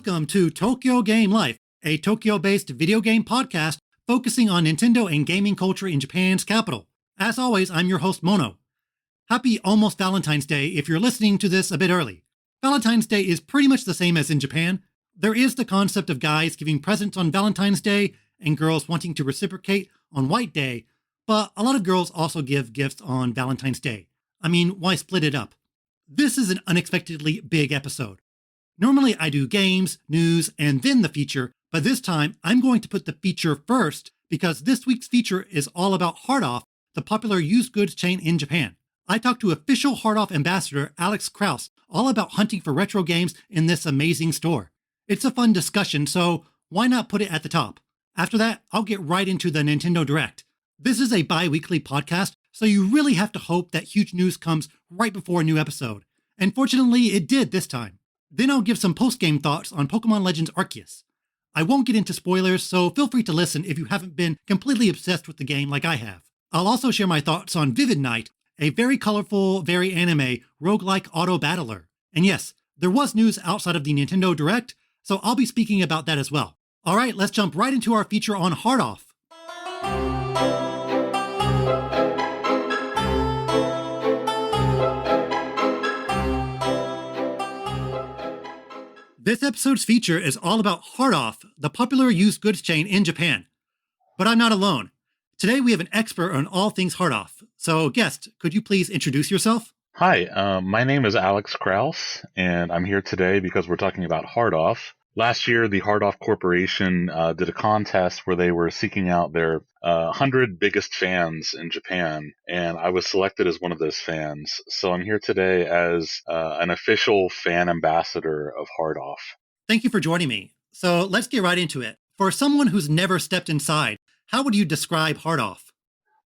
Welcome to Tokyo Game Life, a Tokyo-based video game podcast focusing on Nintendo and gaming culture in Japan's capital. As always, I'm your host, Mono. Happy almost Valentine's Day if you're listening to this a bit early. Valentine's Day is pretty much the same as in Japan. There is the concept of guys giving presents on Valentine's Day and girls wanting to reciprocate on White Day, but a lot of girls also give gifts on Valentine's Day. I mean, why split it up? This is an unexpectedly big episode. Normally I do games, news, and then the feature, but this time I'm going to put the feature first because this week's feature is all about Hard Off, the popular used goods chain in Japan. I talked to official Hard Off ambassador Alex Kraus all about hunting for retro games in this amazing store. It's a fun discussion, so why not put it at the top? After that, I'll get right into the Nintendo Direct. This is a bi-weekly podcast, so you really have to hope that huge news comes right before a new episode. And fortunately, it did this time. Then I'll give some post-game thoughts on Pokemon Legends Arceus. I won't get into spoilers, so feel free to listen if you haven't been completely obsessed with the game like I have. I'll also share my thoughts on Vivid Night, a very colorful, very anime, roguelike auto-battler. And yes, there was news outside of the Nintendo Direct, so I'll be speaking about that as well. Alright, let's jump right into our feature on Hard Off. This episode's feature is all about Hard Off, the popular used goods chain in Japan. But I'm not alone. Today we have an expert on all things Hard Off. So guest, could you please introduce yourself? Hi, my name is Alex Kraus, and I'm here today because we're talking about Hard Off. Last year, the Hard Off Corporation did a contest where they were seeking out their 100 biggest fans in Japan, and I was selected as one of those fans. So I'm here today as an official fan ambassador of Hard Off. Thank you for joining me. So let's get right into it. For someone who's never stepped inside, how would you describe Hard Off?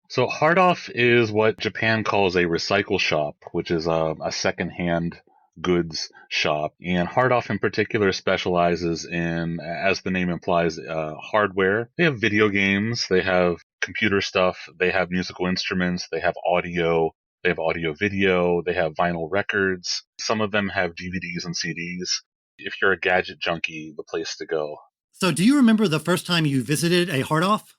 So Hard Off is what Japan calls a recycle shop, which is a secondhand goods shop, and Hard Off in particular specializes in, as the name implies, hardware. They have video games, they have computer stuff, they have musical instruments, they have audio video, they have vinyl records. Some of them have DVDs and CDs. If you're a gadget junkie, the place to go. So do you remember the first time you visited a Hard Off?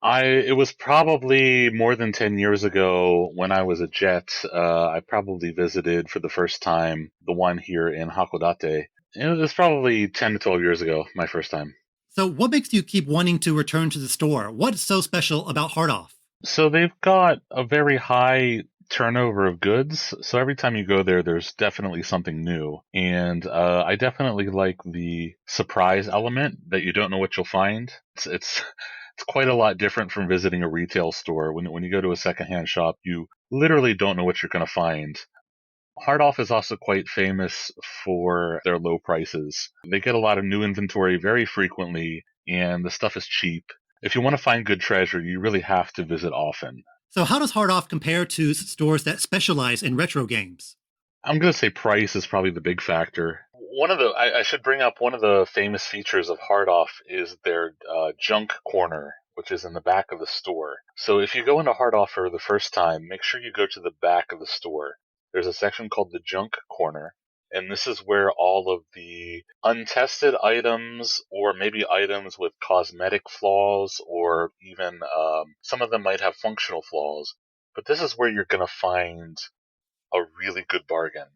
It was probably more than 10 years ago when I was a Jet. I probably visited for the first time the one here in Hakodate. It was probably 10 to 12 years ago, my first time. So what makes you keep wanting to return to the store? What's so special about Hard Off? So they've got a very high turnover of goods. So every time you go there, there's definitely something new. And I definitely like the surprise element that you don't know what you'll find. It's quite a lot different from visiting a retail store. When you go to a secondhand shop, you literally don't know what you're going to find. Hard Off is also quite famous for their low prices. They get a lot of new inventory very frequently, and the stuff is cheap. If you want to find good treasure, you really have to visit often. So how does Hard Off compare to stores that specialize in retro games? I'm going to say price is probably the big factor. I should bring up one of the famous features of Hard Off is their junk corner, which is in the back of the store. So if you go into Hard Off for the first time, make sure you go to the back of the store. There's a section called the junk corner, and this is where all of the untested items, or maybe items with cosmetic flaws, or even some of them might have functional flaws. But this is where you're going to find a really good bargain.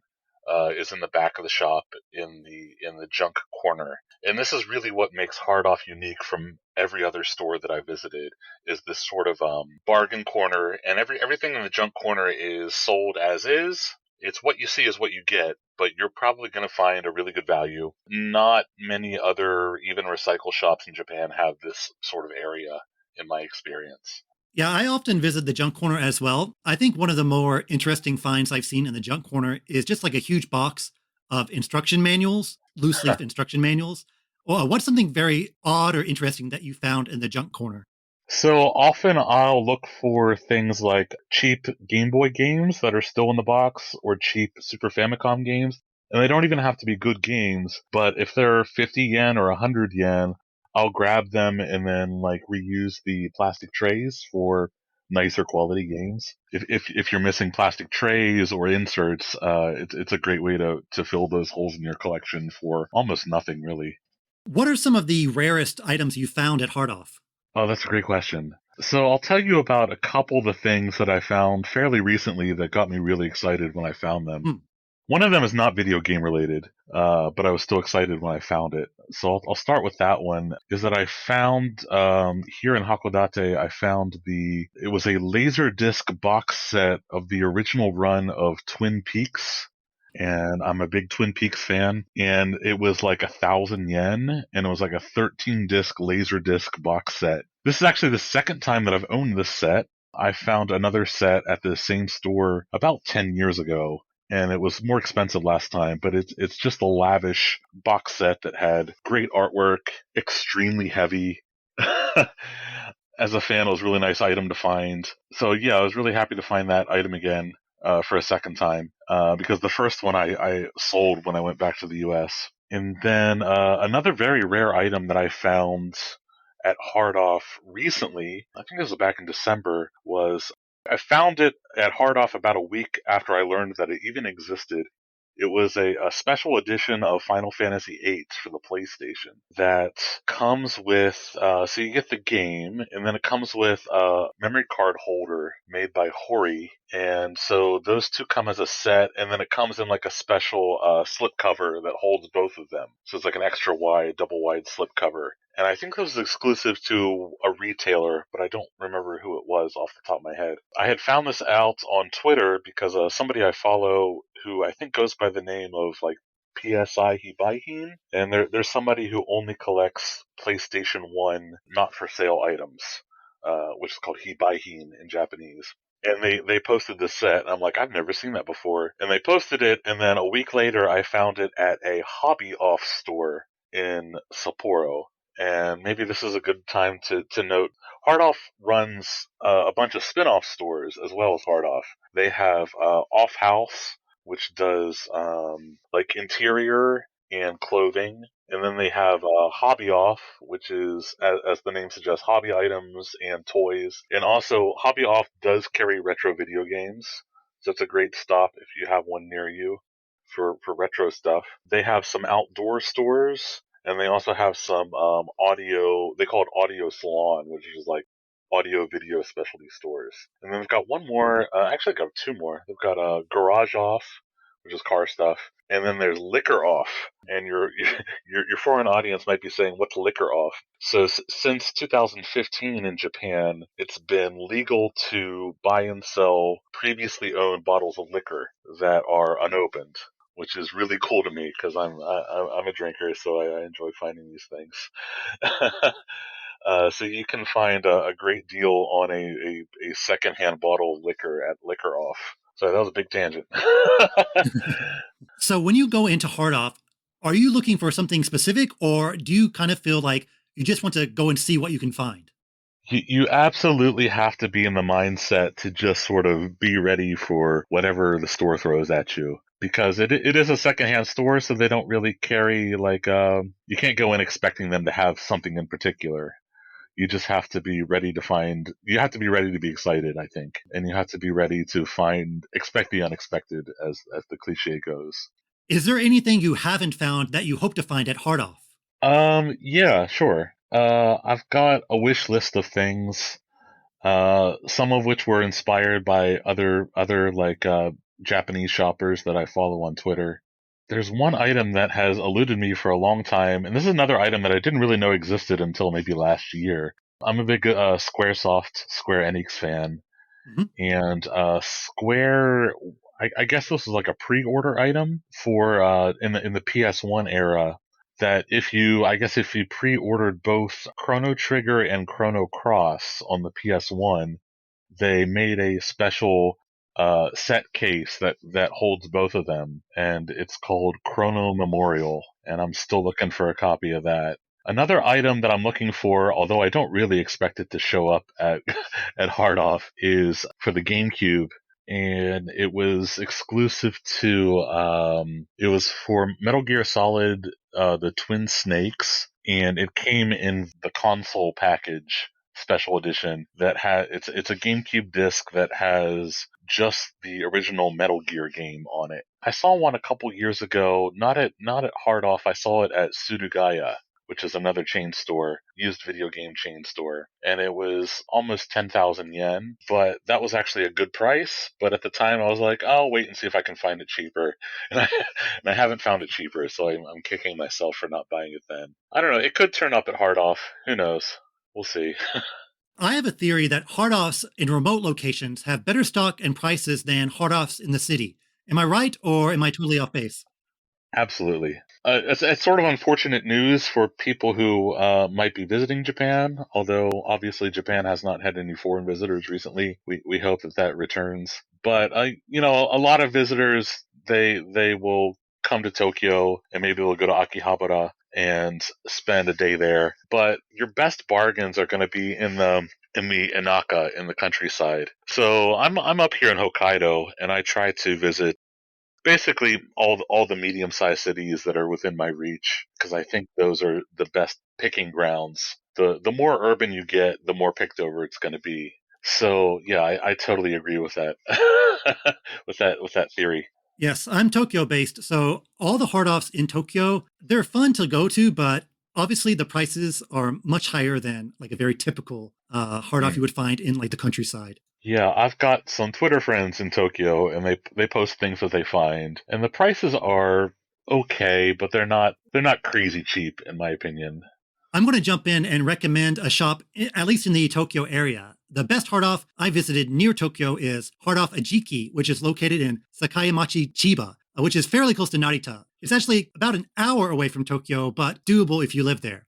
Is in the back of the shop in the junk corner. And this is really what makes Hard Off unique from every other store that I visited, is this sort of bargain corner, and everything in the junk corner is sold as is. It's what you see is what you get, but you're probably going to find a really good value. Not many other, even recycle shops in Japan have this sort of area, in my experience. Yeah, I often visit the junk corner as well. I think one of the more interesting finds I've seen in the junk corner is just like a huge box of instruction manuals, loose leaf instruction manuals. Well, what's something very odd or interesting that you found in the junk corner? So often I'll look for things like cheap Game Boy games that are still in the box, or cheap Super Famicom games. And they don't even have to be good games, but if they're 50 yen or 100 yen, I'll grab them and then reuse the plastic trays for nicer quality games. If you're missing plastic trays or inserts, it's a great way to fill those holes in your collection for almost nothing, really. What are some of the rarest items you found at Hard Off? Oh, that's a great question. So I'll tell you about a couple of the things that I found fairly recently that got me really excited when I found them. One of them is not video game related, but I was still excited when I found it. So I'll start with that one. Is that I found here in Hakodate, I found it was a Laserdisc box set of the original run of Twin Peaks. And I'm a big Twin Peaks fan, and it was like 1,000 yen, and it was like a 13-disc Laserdisc box set. This is actually the second time that I've owned this set. I found another set at the same store about 10 years ago, and it was more expensive last time, but it's just a lavish box set that had great artwork, extremely heavy. As a fan, it was a really nice item to find. So yeah, I was really happy to find that item again for a second time, because the first one I sold when I went back to the US. And then another very rare item that I found at Hard Off recently, I think this was back in December, was I found it at Hard Off about a week after I learned that it even existed. It was a special edition of Final Fantasy VIII for the PlayStation that comes with, so you get the game, and then it comes with a memory card holder made by Hori. And so those two come as a set, and then it comes in like a special slipcover that holds both of them. So it's like an extra wide, double wide slipcover. And I think this was exclusive to a retailer, but I don't remember who it was off the top of my head. I had found this out on Twitter because somebody I follow who I think goes by the name of like PSI Hibaihin, and there's somebody who only collects PlayStation 1 not for sale items, which is called Hibaihin in Japanese. And they posted this set, and I'm like, I've never seen that before. And they posted it, and then a week later I found it at a Hobby Off store in Sapporo. And maybe this is a good time to note, Hard Off runs a bunch of spin-off stores as well as Hard Off. They have Off House, which does like interior and clothing. And then they have Hobby Off, which is, as the name suggests, hobby items and toys. And also, Hobby Off does carry retro video games, so it's a great stop if you have one near you for retro stuff. They have some outdoor stores, and they also have some audio, they call it Audio Salon, which is like audio video specialty stores. And then they've got one more, actually they've got two more. They've got Garage Off, which is car stuff. And then there's Liquor Off. And your foreign audience might be saying, what's Liquor Off? So since 2015 in Japan, it's been legal to buy and sell previously owned bottles of liquor that are unopened, which is really cool to me because I'm a drinker, so I enjoy finding these things. So you can find a great deal on a secondhand bottle of liquor at Liquor Off. So that was a big tangent. So when you go into Hard Off, are you looking for something specific, or do you kind of feel like you just want to go and see what you can find? You absolutely have to be in the mindset to just sort of be ready for whatever the store throws at you. Because it is a secondhand store, so they don't really carry, like, you can't go in expecting them to have something in particular. You just have to be ready you have to be ready to be excited, I think. And you have to be ready to expect the unexpected, as the cliche goes. Is there anything you haven't found that you hope to find at Hard Off? Yeah, sure. I've got a wish list of things, some of which were inspired by other like, Japanese shoppers that I follow on Twitter. There's one item that has eluded me for a long time, and this is another item that I didn't really know existed until maybe last year. I'm a big Square Enix fan, and Square, I guess this is like a pre-order item for in the PS1 era. That if you pre-ordered both Chrono Trigger and Chrono Cross on the PS1, they made a special set case that holds both of them, and it's called Chrono Memorial, and I'm still looking for a copy of that. Another item that I'm looking for, although I don't really expect it to show up at at Hard Off, is for the GameCube, and it was exclusive to it was for Metal Gear Solid, the Twin Snakes, and it came in the console package. special edition that it's a GameCube disc that has just the original Metal Gear game on it. I saw one a couple years ago, not at Hard Off. I saw it at Surugaya, which is another chain store, used video game chain store, and it was almost 10,000 yen, but that was actually a good price. But at the time, I was like, I'll wait and see if I can find it cheaper, and I haven't found it cheaper, so I'm kicking myself for not buying it then. I don't know. It could turn up at Hard Off. Who knows? We'll see. I have a theory that hard-offs in remote locations have better stock and prices than hard-offs in the city. Am I right, or am I totally off base? Absolutely. It's sort of unfortunate news for people who might be visiting Japan, although obviously Japan has not had any foreign visitors recently. We hope that returns. But, a lot of visitors, they will come to Tokyo and maybe they'll go to Akihabara and spend a day there. But your best bargains are going to be in the Inaka, in the countryside. So I'm up here in Hokkaido, and I try to visit basically all the medium-sized cities that are within my reach, because I think those are the best picking grounds. The more urban you get, the more picked over it's going to be. So yeah, I totally agree with that. with that theory. Yes, I'm Tokyo based, so all the hard offs in Tokyo, they're fun to go to, but obviously the prices are much higher than like a very typical hard off you would find in like the countryside. Yeah, I've got some Twitter friends in Tokyo, and they post things that they find, and the prices are okay, but they're not crazy cheap in my opinion. I'm going to jump in and recommend a shop, at least in the Tokyo area. The best hard off I visited near Tokyo is Hard Off Ajiki, which is located in Sakayamachi, Chiba, which is fairly close to Narita. It's actually about an hour away from Tokyo, but doable if you live there.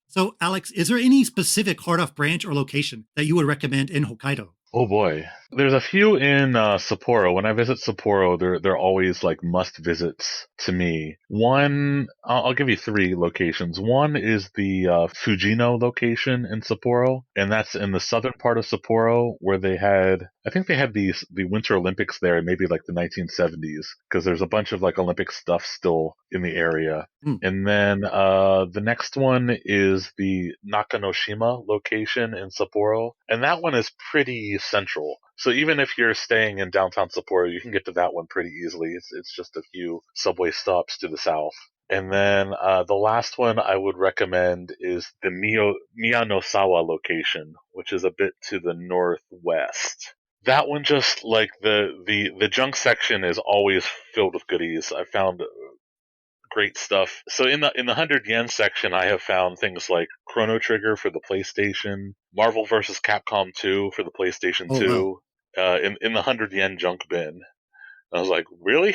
So, Alex, is there any specific hard off branch or location that you would recommend in Hokkaido? Oh boy. There's a few in Sapporo. When I visit Sapporo, they're always like must visits to me. One, I'll give you three locations. One is the Fujino location in Sapporo, and that's in the southern part of Sapporo where I think they had the Winter Olympics there in maybe like the 1970s, because there's a bunch of like Olympic stuff still in the area. And then the next one is the Nakanoshima location in Sapporo, and that one is pretty central. So even if you're staying in downtown Sapporo, you can get to that one pretty easily. It's just a few subway stops to the south. And then the last one I would recommend is the Miyanosawa location, which is a bit to the northwest. That one, just like the junk section, is always filled with goodies. I found great stuff. So in the 100 yen section, I have found things like Chrono Trigger for the PlayStation, Marvel vs. Capcom 2 for the PlayStation Oh, wow. 2, in the 100 yen junk bin. I was like, really?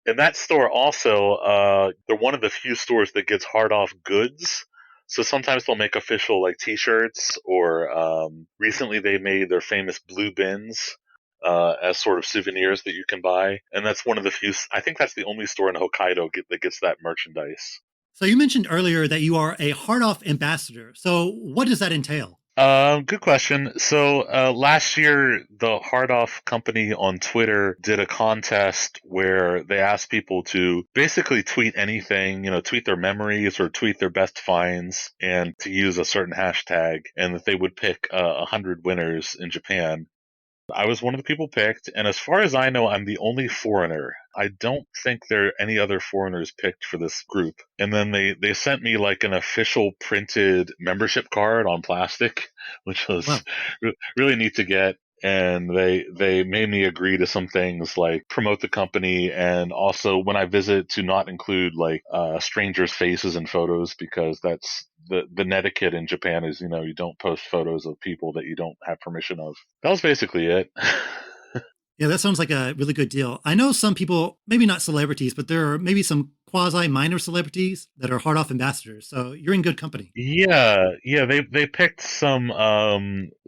In that store also, they're one of the few stores that gets hard off goods. So sometimes they'll make official like T-shirts, or recently they made their famous blue bins as sort of souvenirs that you can buy. And that's one of the few. I think that's the only store in Hokkaido that gets that merchandise. So you mentioned earlier that you are a hard off ambassador. So what does that entail? Good question. So last year, the Hard Off company on Twitter did a contest where they asked people to basically tweet anything, tweet their memories or tweet their best finds, and to use a certain hashtag, and that they would pick 100 winners in Japan. I was one of the people picked, and as far as I know, I'm the only foreigner. I don't think there are any other foreigners picked for this group. And then they sent me like an official printed membership card on plastic, which was Wow. really neat to get. And they made me agree to some things like promote the company, and also when I visit to not include like strangers' faces in photos, because that's the netiquette in Japan is, you don't post photos of people that you don't have permission of. That was basically it. Yeah, that sounds like a really good deal. I know some people, maybe not celebrities, but there are maybe some quasi minor celebrities that are hard off ambassadors. So you're in good company. Yeah, they picked some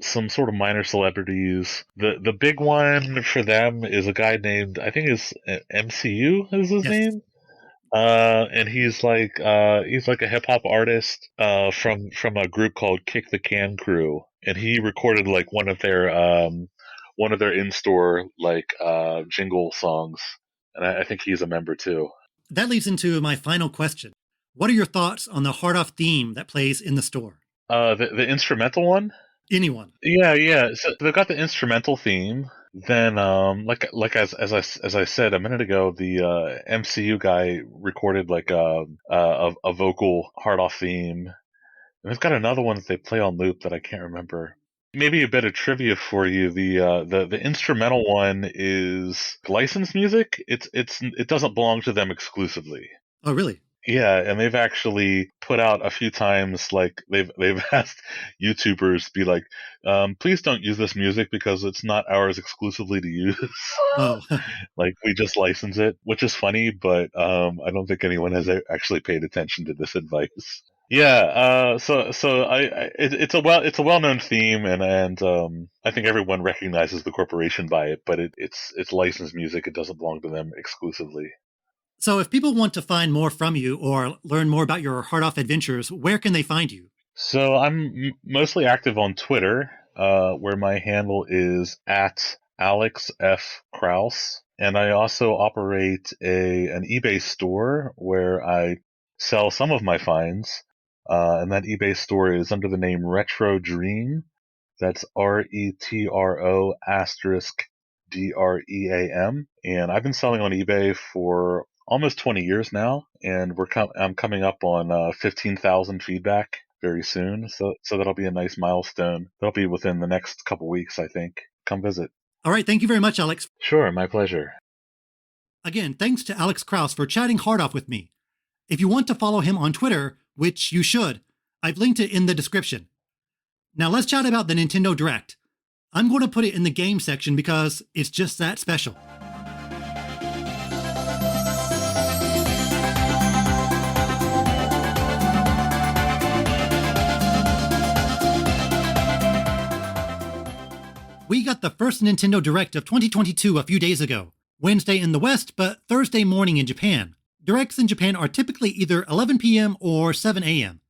sort of minor celebrities. The big one for them is a guy named, I think is MCU is his Yes. name. And he's like a hip hop artist from a group called Kick the Can Crew, and he recorded like one of their in store like jingle songs, and I think he's a member too. That leads into my final question. What are your thoughts on the hard off theme that plays in the store? The instrumental one? Anyone. Yeah. So they've got the instrumental theme. Then, like as I said a minute ago, the MCU guy recorded like a vocal hard off theme. And they've got another one that they play on loop that I can't remember. Maybe a bit of trivia for you. The instrumental one is licensed music. It doesn't belong to them exclusively. Oh, really? Yeah, and they've actually put out a few times, like they've asked YouTubers be like, please don't use this music because it's not ours exclusively to use. Oh, Like we just license it, which is funny, but I don't think anyone has actually paid attention to this advice. Yeah, it's a well known theme, and I think everyone recognizes the corporation by it, but it's licensed music. It doesn't belong to them exclusively. so if people want to find more from you or learn more about your hard off adventures, where can they find you? So I'm mostly active on Twitter, where my handle is at Alex F. Kraus, and I also operate an eBay store where I sell some of my finds, and that eBay store is under the name Retro Dream. That's RETRO asterisk DREAM, and I've been selling on eBay for almost 20 years now, and I'm coming up on 15,000 feedback very soon, so that'll be a nice milestone. That'll be within the next couple weeks, I think. Come visit. All right. Thank you very much, Alex. Sure, my pleasure. Again, thanks to Alex Kraus for chatting hard off with me. If you want to follow him on Twitter, which you should, I've linked it in the description. Now let's chat about the Nintendo Direct. I'm going to put it in the game section because it's just that special. We got the first Nintendo Direct of 2022 a few days ago. Wednesday in the West, but Thursday morning in Japan. Directs in Japan are typically either 11 p.m. or 7 a.m.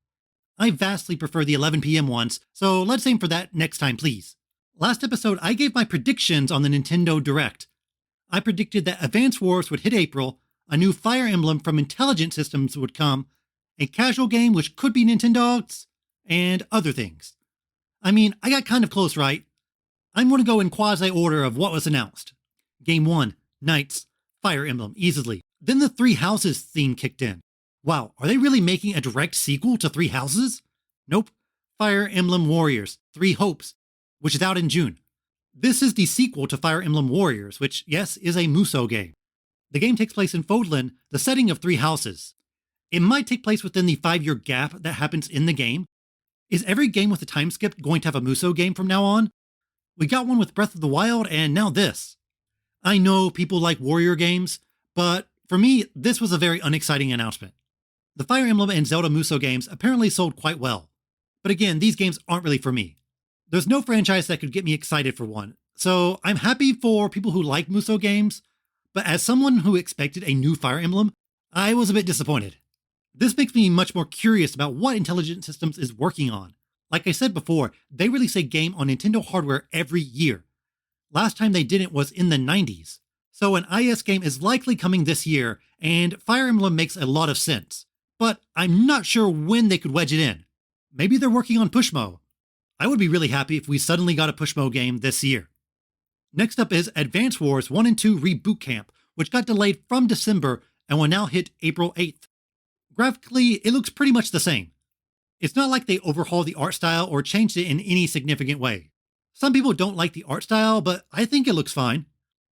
I vastly prefer the 11 p.m. ones, so let's aim for that next time, please. Last episode, I gave my predictions on the Nintendo Direct. I predicted that Advance Wars would hit April, a new Fire Emblem from Intelligent Systems would come, a casual game which could be Nintendogs, and other things. I mean, I got kind of close, right? I'm going to go in quasi-order of what was announced. Game 1, Knights, Fire Emblem, easily. Then the Three Houses theme kicked in. Wow, are they really making a direct sequel to Three Houses? Nope. Fire Emblem Warriors, Three Hopes, which is out in June. This is the sequel to Fire Emblem Warriors, which, yes, is a Musou game. The game takes place in Fodlan, the setting of Three Houses. It might take place within the 5-year gap that happens in the game. Is every game with a time skip going to have a Musou game from now on? We got one with Breath of the Wild, and now this. I know people like warrior games, but for me, this was a very unexciting announcement. The Fire Emblem and Zelda Musou games apparently sold quite well. But again, these games aren't really for me. There's no franchise that could get me excited for one, so I'm happy for people who like Musou games, but as someone who expected a new Fire Emblem, I was a bit disappointed. This makes me much more curious about what Intelligent Systems is working on. Like I said before, they release a game on Nintendo hardware every year. Last time they did it was in the 90s. So an IS game is likely coming this year, and Fire Emblem makes a lot of sense. But I'm not sure when they could wedge it in. Maybe they're working on Pushmo. I would be really happy if we suddenly got a Pushmo game this year. Next up is Advance Wars 1 and 2 Reboot Camp, which got delayed from December and will now hit April 8th. Graphically, it looks pretty much the same. It's not like they overhauled the art style or changed it in any significant way. Some people don't like the art style, but I think it looks fine.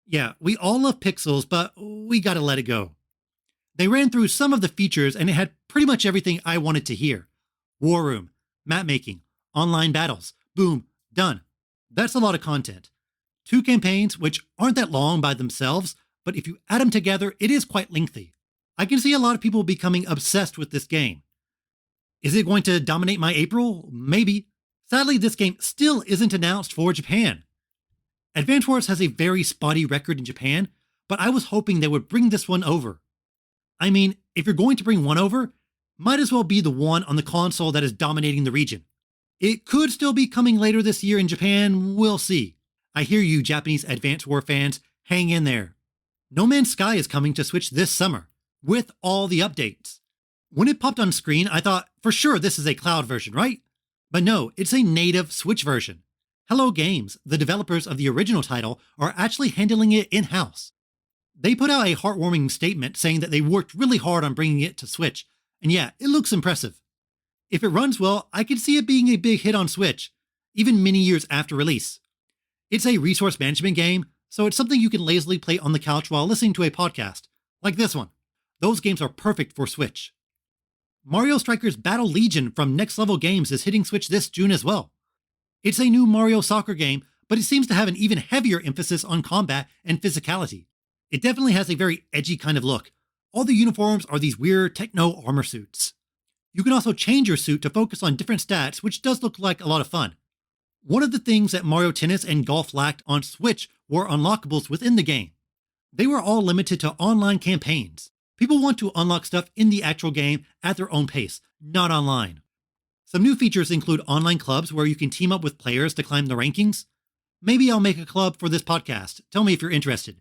Yeah, we all love pixels, but we gotta let it go. They ran through some of the features and it had pretty much everything I wanted to hear. War room, map making, online battles, boom, done. That's a lot of content. 2 campaigns, which aren't that long by themselves, but if you add them together, it is quite lengthy. I can see a lot of people becoming obsessed with this game. Is it going to dominate my April? Maybe. Sadly, this game still isn't announced for Japan. Advance Wars has a very spotty record in Japan, but I was hoping they would bring this one over. I mean, if you're going to bring one over, might as well be the one on the console that is dominating the region. It could still be coming later this year in Japan, we'll see. I hear you Japanese Advance War fans, hang in there. No Man's Sky is coming to Switch this summer, with all the updates. When it popped on screen, I thought, for sure this is a cloud version, right? But no, it's a native Switch version. Hello Games, the developers of the original title, are actually handling it in-house. They put out a heartwarming statement saying that they worked really hard on bringing it to Switch, and yeah, it looks impressive. If it runs well, I could see it being a big hit on Switch, even many years after release. It's a resource management game, so it's something you can lazily play on the couch while listening to a podcast, like this one. Those games are perfect for Switch. Mario Strikers Battle Legion from Next Level Games is hitting Switch this June as well. It's a new Mario soccer game, but it seems to have an even heavier emphasis on combat and physicality. It definitely has a very edgy kind of look. All the uniforms are these weird techno armor suits. You can also change your suit to focus on different stats, which does look like a lot of fun. One of the things that Mario Tennis and Golf lacked on Switch were unlockables within the game. They were all limited to online campaigns. People want to unlock stuff in the actual game at their own pace, not online. Some new features include online clubs where you can team up with players to climb the rankings. Maybe I'll make a club for this podcast. Tell me if you're interested.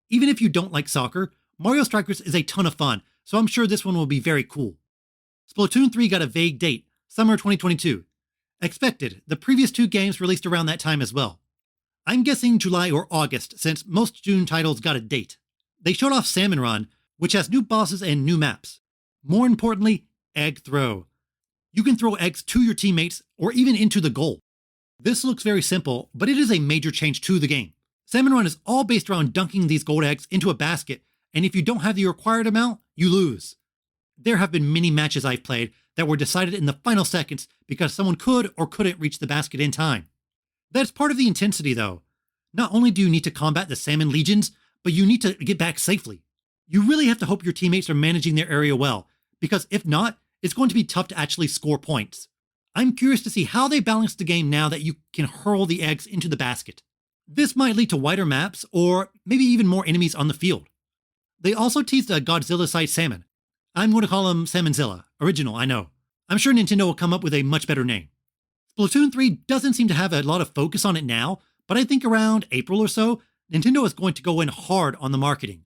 Even if you don't like soccer, Mario Strikers is a ton of fun, so I'm sure this one will be very cool. Splatoon 3 got a vague date, summer 2022. Expected, the previous two games released around that time as well. I'm guessing July or August, since most June titles got a date. They showed off Salmon Run, which has new bosses and new maps. More importantly, Egg Throw. You can throw eggs to your teammates or even into the goal. This looks very simple, but it is a major change to the game. Salmon Run is all based around dunking these gold eggs into a basket, and if you don't have the required amount, you lose. There have been many matches I've played that were decided in the final seconds because someone could or couldn't reach the basket in time. That's part of the intensity though. Not only do you need to combat the salmon legions, but you need to get back safely. You really have to hope your teammates are managing their area well, because if not, it's going to be tough to actually score points. I'm curious to see how they balance the game now that you can hurl the eggs into the basket. This might lead to wider maps, or maybe even more enemies on the field. They also teased a Godzilla-sized salmon. I'm going to call him Salmonzilla. Original, I know. I'm sure Nintendo will come up with a much better name. Splatoon 3 doesn't seem to have a lot of focus on it now, but I think around April or so, Nintendo is going to go in hard on the marketing.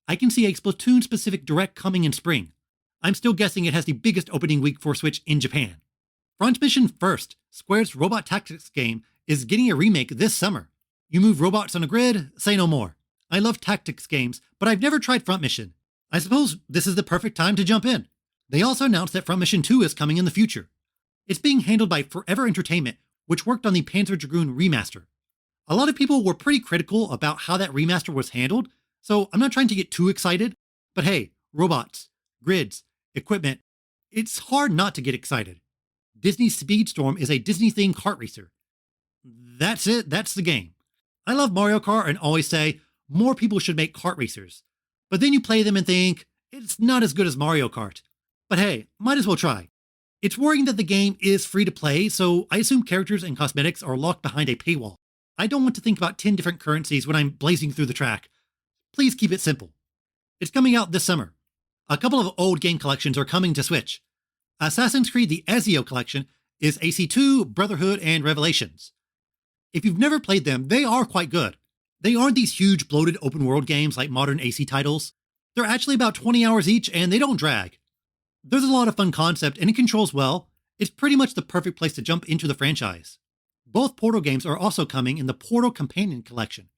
I can see a Splatoon-specific direct coming in spring. I'm still guessing it has the biggest opening week for Switch in Japan. Front Mission First, Square's robot tactics game, is getting a remake this summer. You move robots on a grid, say no more. I love tactics games, but I've never tried Front Mission. I suppose this is the perfect time to jump in. They also announced that Front Mission 2 is coming in the future. It's being handled by Forever Entertainment, which worked on the Panzer Dragoon remaster. A lot of people were pretty critical about how that remaster was handled, so I'm not trying to get too excited, but hey, robots, grids, equipment, it's hard not to get excited. Disney Speedstorm is a Disney-themed kart racer. That's it, that's the game. I love Mario Kart and always say, more people should make kart racers. But then you play them and think, it's not as good as Mario Kart. But hey, might as well try. It's worrying that the game is free to play, so I assume characters and cosmetics are locked behind a paywall. I don't want to think about 10 different currencies when I'm blazing through the track. Please keep it simple. It's coming out this summer. A couple of old game collections are coming to Switch. Assassin's Creed the Ezio collection is AC2, Brotherhood, and Revelations. If you've never played them, they are quite good. They aren't these huge bloated open world games like modern AC titles. They're actually about 20 hours each and they don't drag. There's a lot of fun concept and it controls well. It's pretty much the perfect place to jump into the franchise. Both Portal games are also coming in the Portal Companion Collection.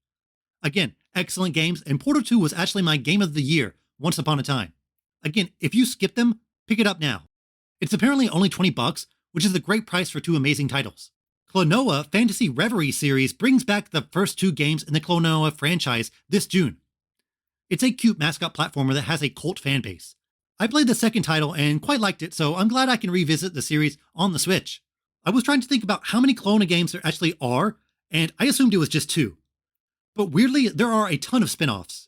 Again, excellent games, and Portal 2 was actually my game of the year once upon a time. Again, if you skip them, pick it up now. It's apparently only $20, which is a great price for two amazing titles. Klonoa Fantasy Reverie series brings back the first two games in the Klonoa franchise this June. It's a cute mascot platformer that has a cult fan base. I played the second title and quite liked it, so I'm glad I can revisit the series on the Switch. I was trying to think about how many Klonoa games there actually are, and I assumed it was just 2. But weirdly, there are a ton of spin-offs.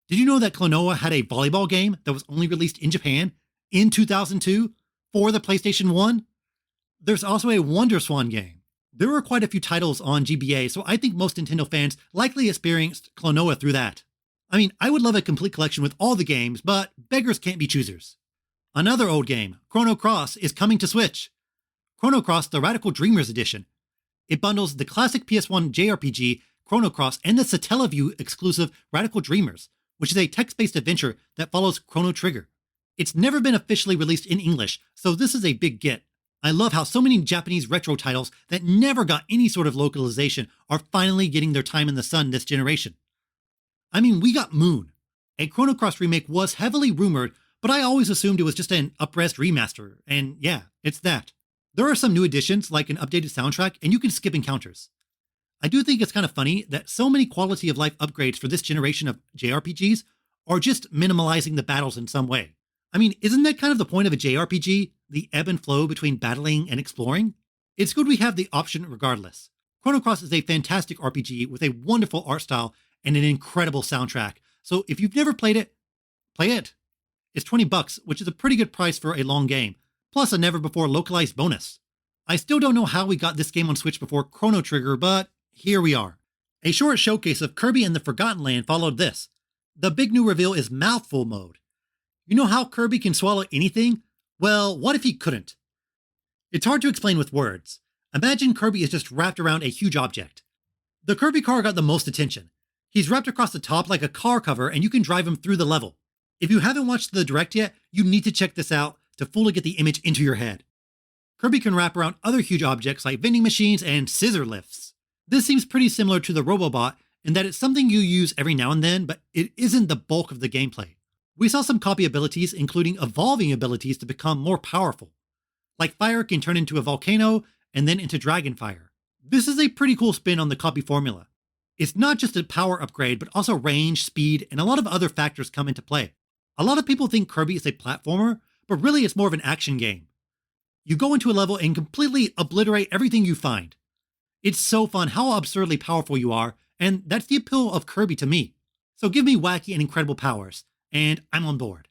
Did you know that Klonoa had a volleyball game that was only released in Japan in 2002 for the PlayStation 1? There's also a WonderSwan game. There were quite a few titles on GBA, so I think most Nintendo fans likely experienced Klonoa through that. I mean, I would love a complete collection with all the games, but beggars can't be choosers. Another old game, Chrono Cross, is coming to Switch. Chrono Cross the Radical Dreamers Edition. It bundles the classic PS1 JRPG, Chrono Cross, and the Satellaview exclusive Radical Dreamers, which is a text-based adventure that follows Chrono Trigger. It's never been officially released in English, so this is a big get. I love how so many Japanese retro titles that never got any sort of localization are finally getting their time in the sun this generation. I mean, we got Moon. A Chrono Cross remake was heavily rumored, but I always assumed it was just an up-res remaster, and yeah, it's that. There are some new additions, like an updated soundtrack, and you can skip encounters. I do think it's kind of funny that so many quality of life upgrades for this generation of JRPGs are just minimalizing the battles in some way. I mean, isn't that kind of the point of a JRPG? The ebb and flow between battling and exploring? It's good we have the option regardless. Chrono Cross is a fantastic RPG with a wonderful art style and an incredible soundtrack, so if you've never played it, play it. It's $20, which is a pretty good price for a long game, plus a never-before localized bonus. I still don't know how we got this game on Switch before Chrono Trigger, but here we are. A short showcase of Kirby and the Forgotten Land followed this. The big new reveal is Mouthful Mode. You know how Kirby can swallow anything? Well, what if he couldn't? It's hard to explain with words. Imagine Kirby is just wrapped around a huge object. The Kirby car got the most attention. He's wrapped across the top like a car cover and you can drive him through the level. If you haven't watched the direct yet, you need to check this out to fully get the image into your head. Kirby can wrap around other huge objects like vending machines and scissor lifts. This seems pretty similar to the Robobot in that it's something you use every now and then, but it isn't the bulk of the gameplay. We saw some copy abilities, including evolving abilities to become more powerful. Like fire can turn into a volcano and then into dragon fire. This is a pretty cool spin on the copy formula. It's not just a power upgrade, but also range, speed, and a lot of other factors come into play. A lot of people think Kirby is a platformer, but really it's more of an action game. You go into a level and completely obliterate everything you find. It's so fun how absurdly powerful you are, and that's the appeal of Kirby to me. So give me wacky and incredible powers, and I'm on board.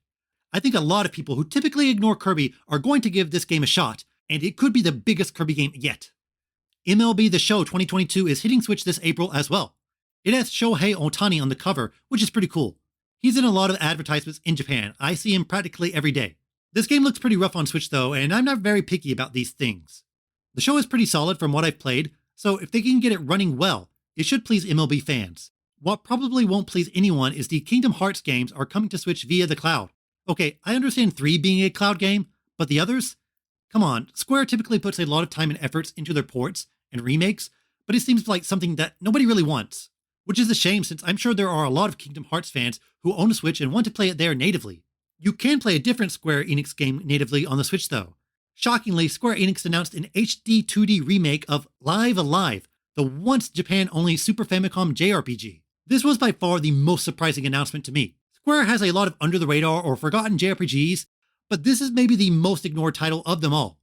I think a lot of people who typically ignore Kirby are going to give this game a shot, and it could be the biggest Kirby game yet. MLB The Show 2022 is hitting Switch this April as well. It has Shohei Ohtani on the cover, which is pretty cool. He's in a lot of advertisements in Japan. I see him practically every day. This game looks pretty rough on Switch though, and I'm not very picky about these things. The show is pretty solid from what I've played, so if they can get it running well, it should please MLB fans. What probably won't please anyone is the Kingdom Hearts games are coming to Switch via the cloud. Okay, I understand 3 being a cloud game, but the others? Come on, Square typically puts a lot of time and efforts into their ports and remakes, but it seems like something that nobody really wants. Which is a shame since I'm sure there are a lot of Kingdom Hearts fans who own a Switch and want to play it there natively. You can play a different Square Enix game natively on the Switch though. Shockingly, Square Enix announced an HD 2D remake of Live Alive, the once Japan-only Super Famicom JRPG. This was by far the most surprising announcement to me. Square has a lot of under-the-radar or forgotten JRPGs, but this is maybe the most ignored title of them all.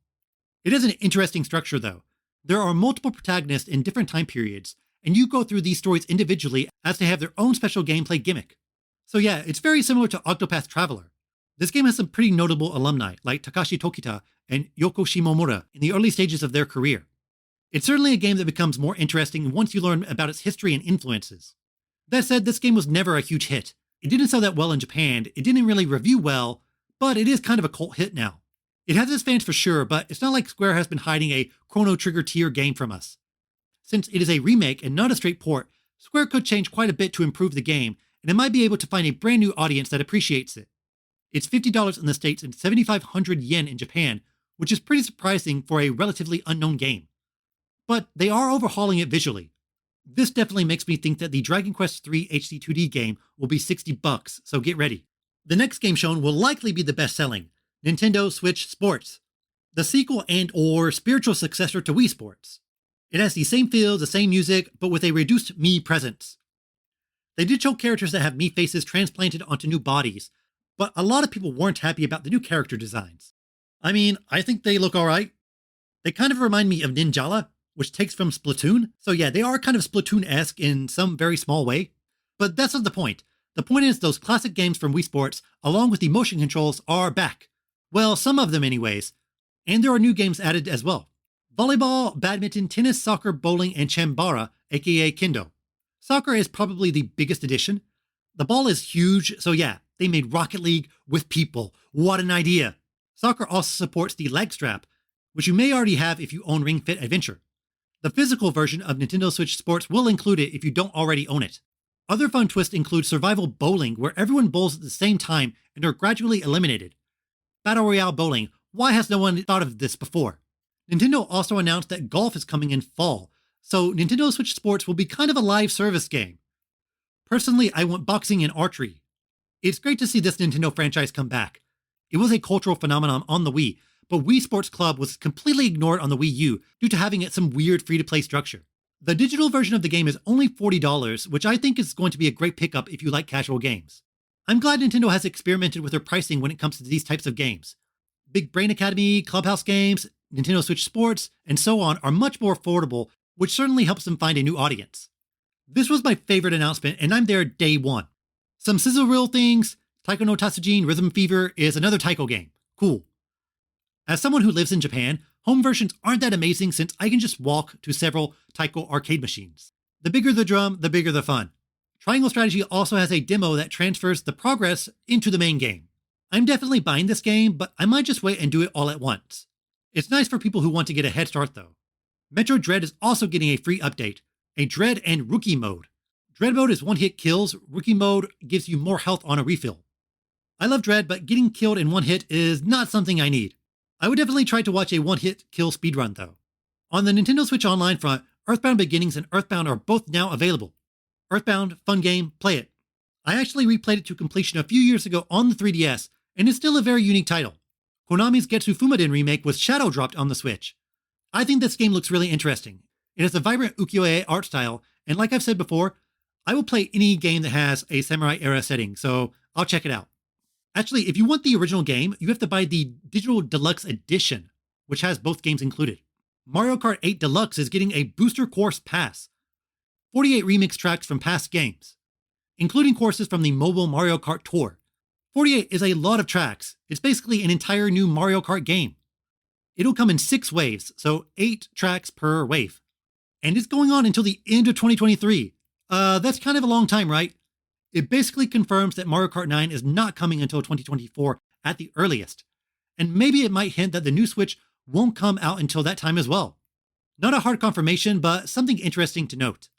It has an interesting structure though. There are multiple protagonists in different time periods, and you go through these stories individually as they have their own special gameplay gimmick. So yeah, it's very similar to Octopath Traveler. This game has some pretty notable alumni, like Takashi Tokita and Yoko Shimomura in the early stages of their career. It's certainly a game that becomes more interesting once you learn about its history and influences. That said, this game was never a huge hit. It didn't sell that well in Japan, it didn't really review well, but it is kind of a cult hit now. It has its fans for sure, but it's not like Square has been hiding a Chrono Trigger tier game from us. Since it is a remake and not a straight port, Square could change quite a bit to improve the game, and it might be able to find a brand new audience that appreciates it. It's $50 in the States and 7,500 yen in Japan, which is pretty surprising for a relatively unknown game. But they are overhauling it visually. This definitely makes me think that the Dragon Quest III HD 2D game will be $60, so get ready. The next game shown will likely be the best-selling, Nintendo Switch Sports, the sequel and/or spiritual successor to Wii Sports. It has the same feel, the same music, but with a reduced Mii presence. They did show characters that have Mii faces transplanted onto new bodies, but a lot of people weren't happy about the new character designs. I mean, I think they look alright. They kind of remind me of Ninjala, which takes from Splatoon, so yeah, they are kind of Splatoon-esque in some very small way. But that's not the point. The point is those classic games from Wii Sports, along with the motion controls, are back. Well, some of them anyways. And there are new games added as well. Volleyball, badminton, tennis, soccer, bowling, and chambara, aka kendo. Soccer is probably the biggest addition. The ball is huge, so yeah, they made Rocket League with people. What an idea! Soccer also supports the leg strap, which you may already have if you own Ring Fit Adventure. The physical version of Nintendo Switch Sports will include it if you don't already own it. Other fun twists include survival bowling, where everyone bowls at the same time and are gradually eliminated. Battle Royale bowling, why has no one thought of this before? Nintendo also announced that golf is coming in fall, so Nintendo Switch Sports will be kind of a live service game. Personally, I want boxing and archery. It's great to see this Nintendo franchise come back. It was a cultural phenomenon on the Wii, but Wii Sports Club was completely ignored on the Wii U due to having it some weird free-to-play structure. The digital version of the game is only $40, which I think is going to be a great pickup if you like casual games. I'm glad Nintendo has experimented with their pricing when it comes to these types of games. Big Brain Academy, Clubhouse games, Nintendo Switch Sports, and so on are much more affordable, which certainly helps them find a new audience. This was my favorite announcement, and I'm there day one. Some sizzle reel things, Taiko no Tatsujin Rhythm Fever is another Taiko game. Cool. As someone who lives in Japan, home versions aren't that amazing since I can just walk to several Taiko arcade machines. The bigger the drum, the bigger the fun. Triangle Strategy also has a demo that transfers the progress into the main game. I'm definitely buying this game, but I might just wait and do it all at once. It's nice for people who want to get a head start though. Metro Dread is also getting a free update, a Dread and Rookie mode. Dread mode is one-hit kills, Rookie mode gives you more health on a refill. I love Dread, but getting killed in one hit is not something I need. I would definitely try to watch a one-hit kill speedrun though. On the Nintendo Switch Online front, Earthbound Beginnings and Earthbound are both now available. Earthbound, fun game, play it. I actually replayed it to completion a few years ago on the 3DS, and it's still a very unique title. Konami's Getsu Fumaden remake was shadow dropped on the Switch. I think this game looks really interesting. It has a vibrant ukiyo-e art style, and like I've said before, I will play any game that has a samurai era setting, so I'll check it out. Actually, if you want the original game, you have to buy the Digital Deluxe Edition, which has both games included. Mario Kart 8 Deluxe is getting a Booster Course Pass. 48 remix tracks from past games, including courses from the mobile Mario Kart Tour. 48 is a lot of tracks. It's basically an entire new Mario Kart game. It'll come in 6 waves, so 8 tracks per wave. And it's going on until the end of 2023. That's kind of a long time, right? It basically confirms that Mario Kart 9 is not coming until 2024 at the earliest. And maybe it might hint that the new Switch won't come out until that time as well. Not a hard confirmation, but something interesting to note.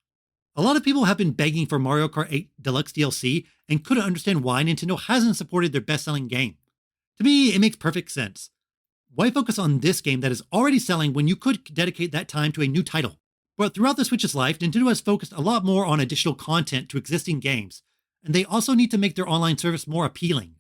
A lot of people have been begging for Mario Kart 8 Deluxe DLC and couldn't understand why Nintendo hasn't supported their best-selling game. To me, it makes perfect sense. Why focus on this game that is already selling when you could dedicate that time to a new title? But throughout the Switch's life, Nintendo has focused a lot more on additional content to existing games, and they also need to make their online service more appealing.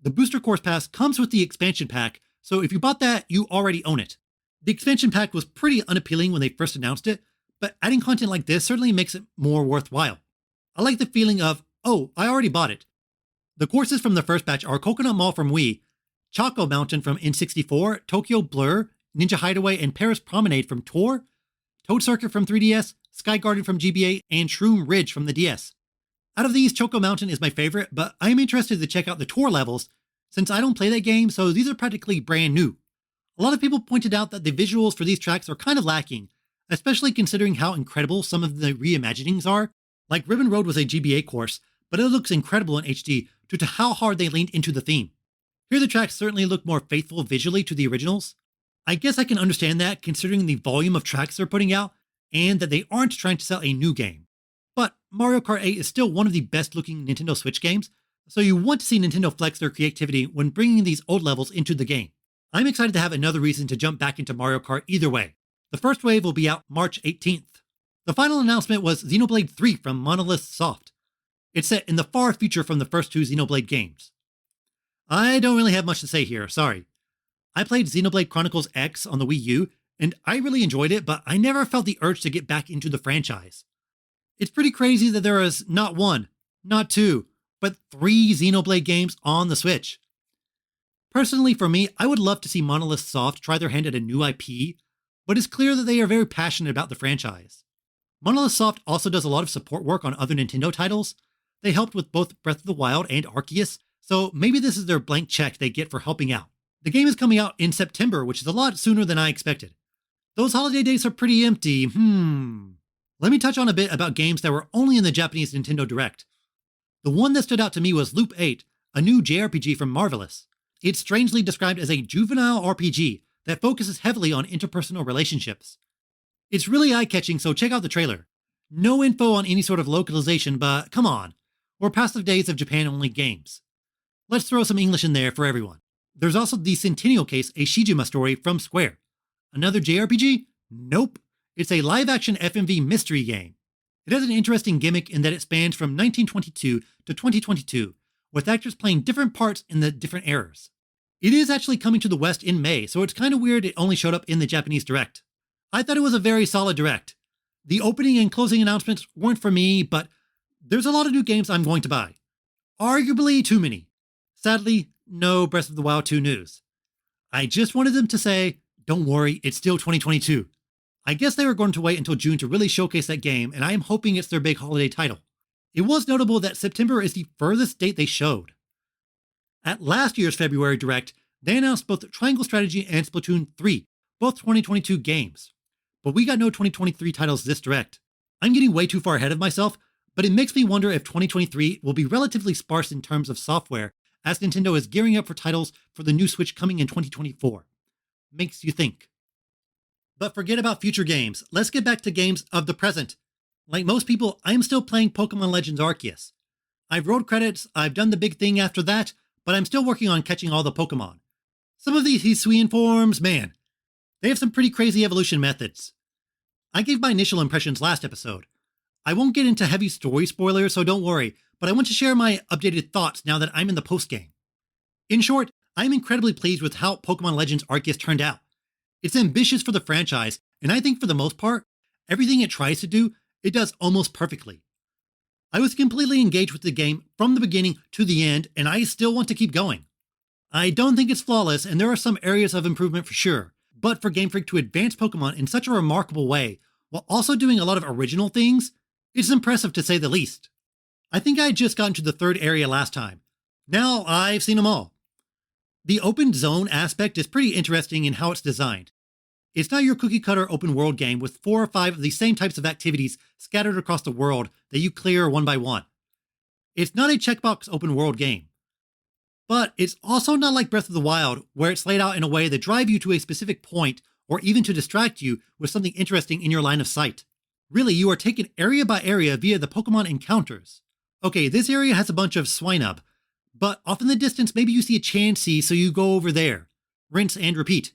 The Booster Course Pass comes with the expansion pack, so if you bought that, you already own it. The expansion pack was pretty unappealing when they first announced it, but adding content like this certainly makes it more worthwhile. I like the feeling of, oh, I already bought it. The courses from the first batch are Coconut Mall from Wii, Choco Mountain from N64, Tokyo Blur, Ninja Hideaway, and Paris Promenade from Tour, Toad Circuit from 3DS, Sky Garden from GBA, and Shroom Ridge from the DS. Out of these, Choco Mountain is my favorite, but I am interested to check out the Tour levels since I don't play that game, so these are practically brand new. A lot of people pointed out that the visuals for these tracks are kind of lacking, especially considering how incredible some of the reimaginings are. Like Ribbon Road was a GBA course, but it looks incredible in HD due to how hard they leaned into the theme. Here the tracks certainly look more faithful visually to the originals. I guess I can understand that considering the volume of tracks they're putting out, and that they aren't trying to sell a new game. But Mario Kart 8 is still one of the best looking Nintendo Switch games, so you want to see Nintendo flex their creativity when bringing these old levels into the game. I'm excited to have another reason to jump back into Mario Kart either way. The first wave will be out March 18th. The final announcement was Xenoblade 3 from Monolith Soft. It's set in the far future from the first 2 Xenoblade games. I don't really have much to say here, sorry. I played Xenoblade Chronicles X on the Wii U, and I really enjoyed it, but I never felt the urge to get back into the franchise. It's pretty crazy that there is not 1, not 2, but 3 Xenoblade games on the Switch. Personally, for me, I would love to see Monolith Soft try their hand at a new IP, but it's clear that they are very passionate about the franchise. Monolith Soft also does a lot of support work on other Nintendo titles. They helped with both Breath of the Wild and Arceus, so maybe this is their blank check they get for helping out. The game is coming out in September, which is a lot sooner than I expected. Those holiday days are pretty empty. Let me touch on a bit about games that were only in the Japanese Nintendo Direct. The one that stood out to me was Loop 8, a new JRPG from Marvelous. It's strangely described as a juvenile RPG that focuses heavily on interpersonal relationships. It's really eye-catching, so check out the trailer. No info on any sort of localization, but come on, we're past the days of Japan-only games. Let's throw some English in there for everyone. There's also the Centennial Case, a Shijima story from Square. Another JRPG? Nope. It's a live-action FMV mystery game. It has an interesting gimmick in that it spans from 1922 to 2022, with actors playing different parts in the different eras. It is actually coming to the West in May, so it's kind of weird it only showed up in the Japanese Direct. I thought it was a very solid Direct. The opening and closing announcements weren't for me, but there's a lot of new games I'm going to buy. Arguably too many. Sadly, no Breath of the Wild 2 news. I just wanted them to say, don't worry, it's still 2022. I guess they were going to wait until June to really showcase that game, and I am hoping it's their big holiday title. It was notable that September is the furthest date they showed. At last year's February Direct, they announced both Triangle Strategy and Splatoon 3, both 2022 games. But we got no 2023 titles this Direct. I'm getting way too far ahead of myself, but it makes me wonder if 2023 will be relatively sparse in terms of software, as Nintendo is gearing up for titles for the new Switch coming in 2024. Makes you think. But forget about future games. Let's get back to games of the present. Like most people, I am still playing Pokemon Legends Arceus. I've rolled credits, I've done the big thing after that, but I'm still working on catching all the Pokemon. Some of these Hisuian forms, man, they have some pretty crazy evolution methods. I gave my initial impressions last episode. I won't get into heavy story spoilers, so don't worry, but I want to share my updated thoughts now that I'm in the postgame. In short, I'm incredibly pleased with how Pokemon Legends Arceus turned out. It's ambitious for the franchise, and I think for the most part, everything it tries to do, it does almost perfectly. I was completely engaged with the game from the beginning to the end, and I still want to keep going. I don't think it's flawless, and there are some areas of improvement for sure, but for Game Freak to advance Pokemon in such a remarkable way, while also doing a lot of original things, it's impressive to say the least. I think I had just gotten to the third area last time. Now I've seen them all. The open zone aspect is pretty interesting in how it's designed. It's not your cookie-cutter open-world game with 4 or 5 of the same types of activities scattered across the world that you clear one by one. It's not a checkbox open-world game. But it's also not like Breath of the Wild, where it's laid out in a way that drives you to a specific point or even to distract you with something interesting in your line of sight. Really, you are taken area by area via the Pokemon encounters. Okay, this area has a bunch of Swinub, but off in the distance maybe you see a Chansey, so you go over there. Rinse and repeat.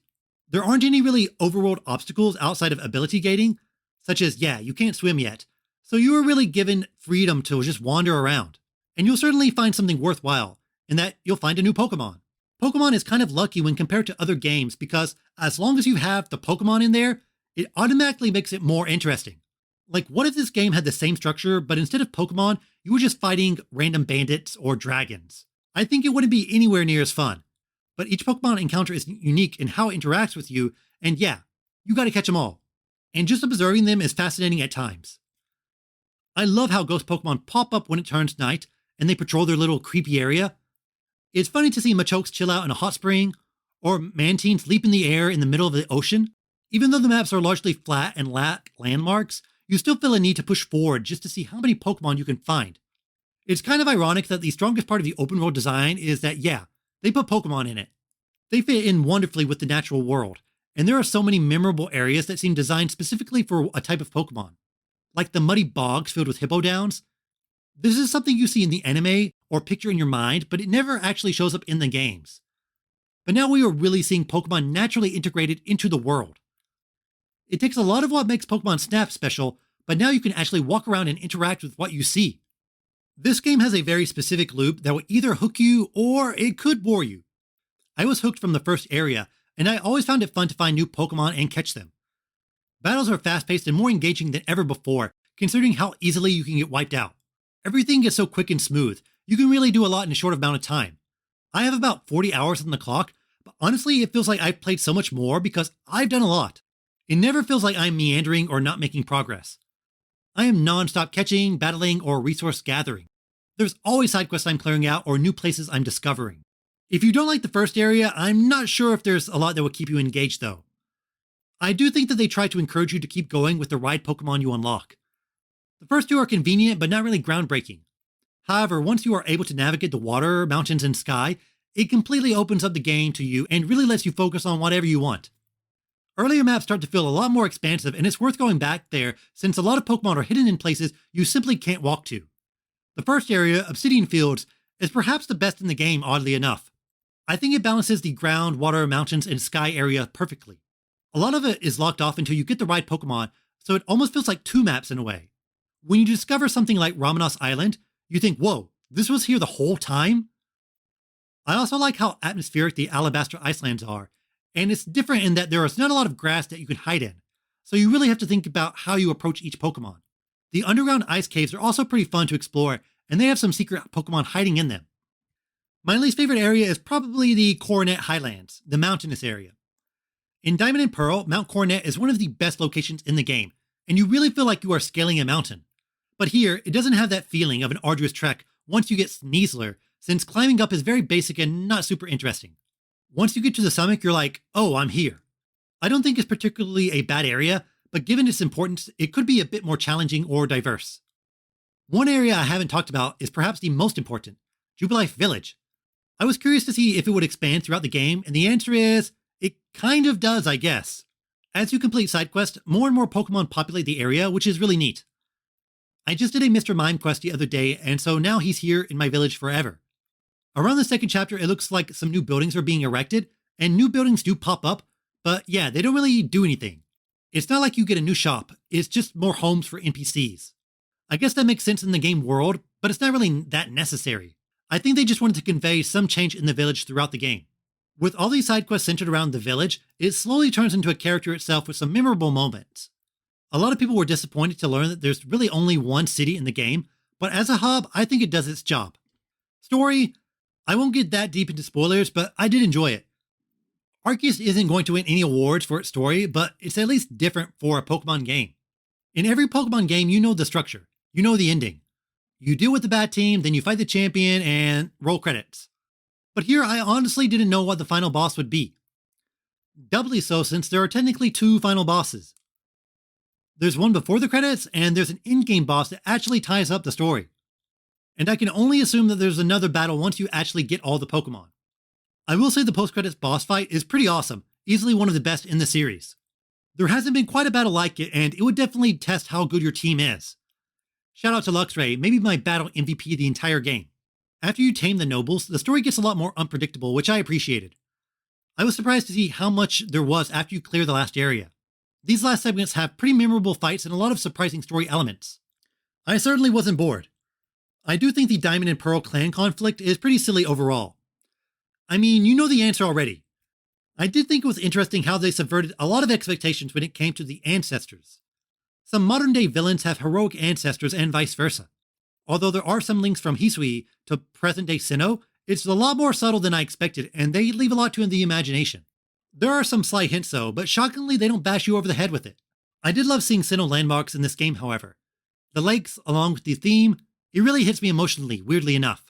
There aren't any really overworld obstacles outside of ability gating, such as, you can't swim yet, so you are really given freedom to just wander around. And you'll certainly find something worthwhile, in that you'll find a new Pokemon. Pokemon is kind of lucky when compared to other games because as long as you have the Pokemon in there, it automatically makes it more interesting. Like, what if this game had the same structure, but instead of Pokemon, you were just fighting random bandits or dragons? I think it wouldn't be anywhere near as fun. But each Pokemon encounter is unique in how it interacts with you, and you gotta catch them all. And just observing them is fascinating at times. I love how ghost Pokemon pop up when it turns night, and they patrol their little creepy area. It's funny to see Machokes chill out in a hot spring, or Manteens leap in the air in the middle of the ocean. Even though the maps are largely flat and lack landmarks, you still feel a need to push forward just to see how many Pokemon you can find. It's kind of ironic that the strongest part of the open world design is that, they put Pokemon in it. They fit in wonderfully with the natural world, and there are so many memorable areas that seem designed specifically for a type of Pokemon. Like the muddy bogs filled with Hippowdowns. This is something you see in the anime or picture in your mind, but it never actually shows up in the games. But now we are really seeing Pokemon naturally integrated into the world. It takes a lot of what makes Pokemon Snap special, but now you can actually walk around and interact with what you see. This game has a very specific loop that will either hook you or it could bore you. I was hooked from the first area, and I always found it fun to find new Pokemon and catch them. Battles are fast-paced and more engaging than ever before, considering how easily you can get wiped out. Everything is so quick and smooth, you can really do a lot in a short amount of time. I have about 40 hours on the clock, but honestly it feels like I've played so much more because I've done a lot. It never feels like I'm meandering or not making progress. I am non-stop catching, battling, or resource gathering. There's always side quests I'm clearing out or new places I'm discovering. If you don't like the first area, I'm not sure if there's a lot that will keep you engaged though. I do think that they try to encourage you to keep going with the ride Pokemon you unlock. The first 2 are convenient but not really groundbreaking. However, once you are able to navigate the water, mountains, and sky, it completely opens up the game to you and really lets you focus on whatever you want. Earlier maps start to feel a lot more expansive, and it's worth going back there since a lot of Pokemon are hidden in places you simply can't walk to. The first area, Obsidian Fields, is perhaps the best in the game, oddly enough. I think it balances the ground, water, mountains, and sky area perfectly. A lot of it is locked off until you get the right Pokemon, so it almost feels like two maps in a way. When you discover something like Ramanos Island, you think, whoa, this was here the whole time? I also like how atmospheric the Alabaster Icelands are, and it's different in that there is not a lot of grass that you can hide in, so you really have to think about how you approach each Pokemon. The underground ice caves are also pretty fun to explore, and they have some secret Pokemon hiding in them. My least favorite area is probably the Coronet Highlands, the mountainous area. In Diamond and Pearl, Mount Coronet is one of the best locations in the game, and you really feel like you are scaling a mountain. But here, it doesn't have that feeling of an arduous trek once you get Sneasler, since climbing up is very basic and not super interesting. Once you get to the summit, you're like, oh, I'm here. I don't think it's particularly a bad area, but given its importance, it could be a bit more challenging or diverse. One area I haven't talked about is perhaps the most important, Jubilife Village. I was curious to see if it would expand throughout the game, and the answer is, it kind of does, I guess. As you complete side quests, more and more Pokemon populate the area, which is really neat. I just did a Mr. Mime quest the other day, and so now he's here in my village forever. Around the second chapter, it looks like some new buildings are being erected, and new buildings do pop up, but yeah, they don't really do anything. It's not like you get a new shop, it's just more homes for NPCs. I guess that makes sense in the game world, but it's not really that necessary. I think they just wanted to convey some change in the village throughout the game. With all these side quests centered around the village, it slowly turns into a character itself with some memorable moments. A lot of people were disappointed to learn that there's really only one city in the game, but as a hub, I think it does its job. Story, I won't get that deep into spoilers, but I did enjoy it. Arceus isn't going to win any awards for its story, but it's at least different for a Pokemon game. In every Pokemon game, you know the structure. You know the ending. You deal with the bad team, then you fight the champion, and roll credits. But here, I honestly didn't know what the final boss would be. Doubly so since there are technically two final bosses. There's one before the credits, and there's an in-game boss that actually ties up the story. And I can only assume that there's another battle once you actually get all the Pokemon. I will say the post-credits boss fight is pretty awesome, easily one of the best in the series. There hasn't been quite a battle like it, and it would definitely test how good your team is. Shout out to Luxray, maybe my battle MVP the entire game. After you tame the nobles, the story gets a lot more unpredictable, which I appreciated. I was surprised to see how much there was after you clear the last area. These last segments have pretty memorable fights and a lot of surprising story elements. I certainly wasn't bored. I do think the Diamond and Pearl clan conflict is pretty silly overall. I mean, you know the answer already. I did think it was interesting how they subverted a lot of expectations when it came to the ancestors. Some modern-day villains have heroic ancestors and vice versa. Although there are some links from Hisui to present-day Sinnoh, it's a lot more subtle than I expected, and they leave a lot to the imagination. There are some slight hints though, but shockingly they don't bash you over the head with it. I did love seeing Sinnoh landmarks in this game, however. The lakes, along with the theme, it really hits me emotionally, weirdly enough.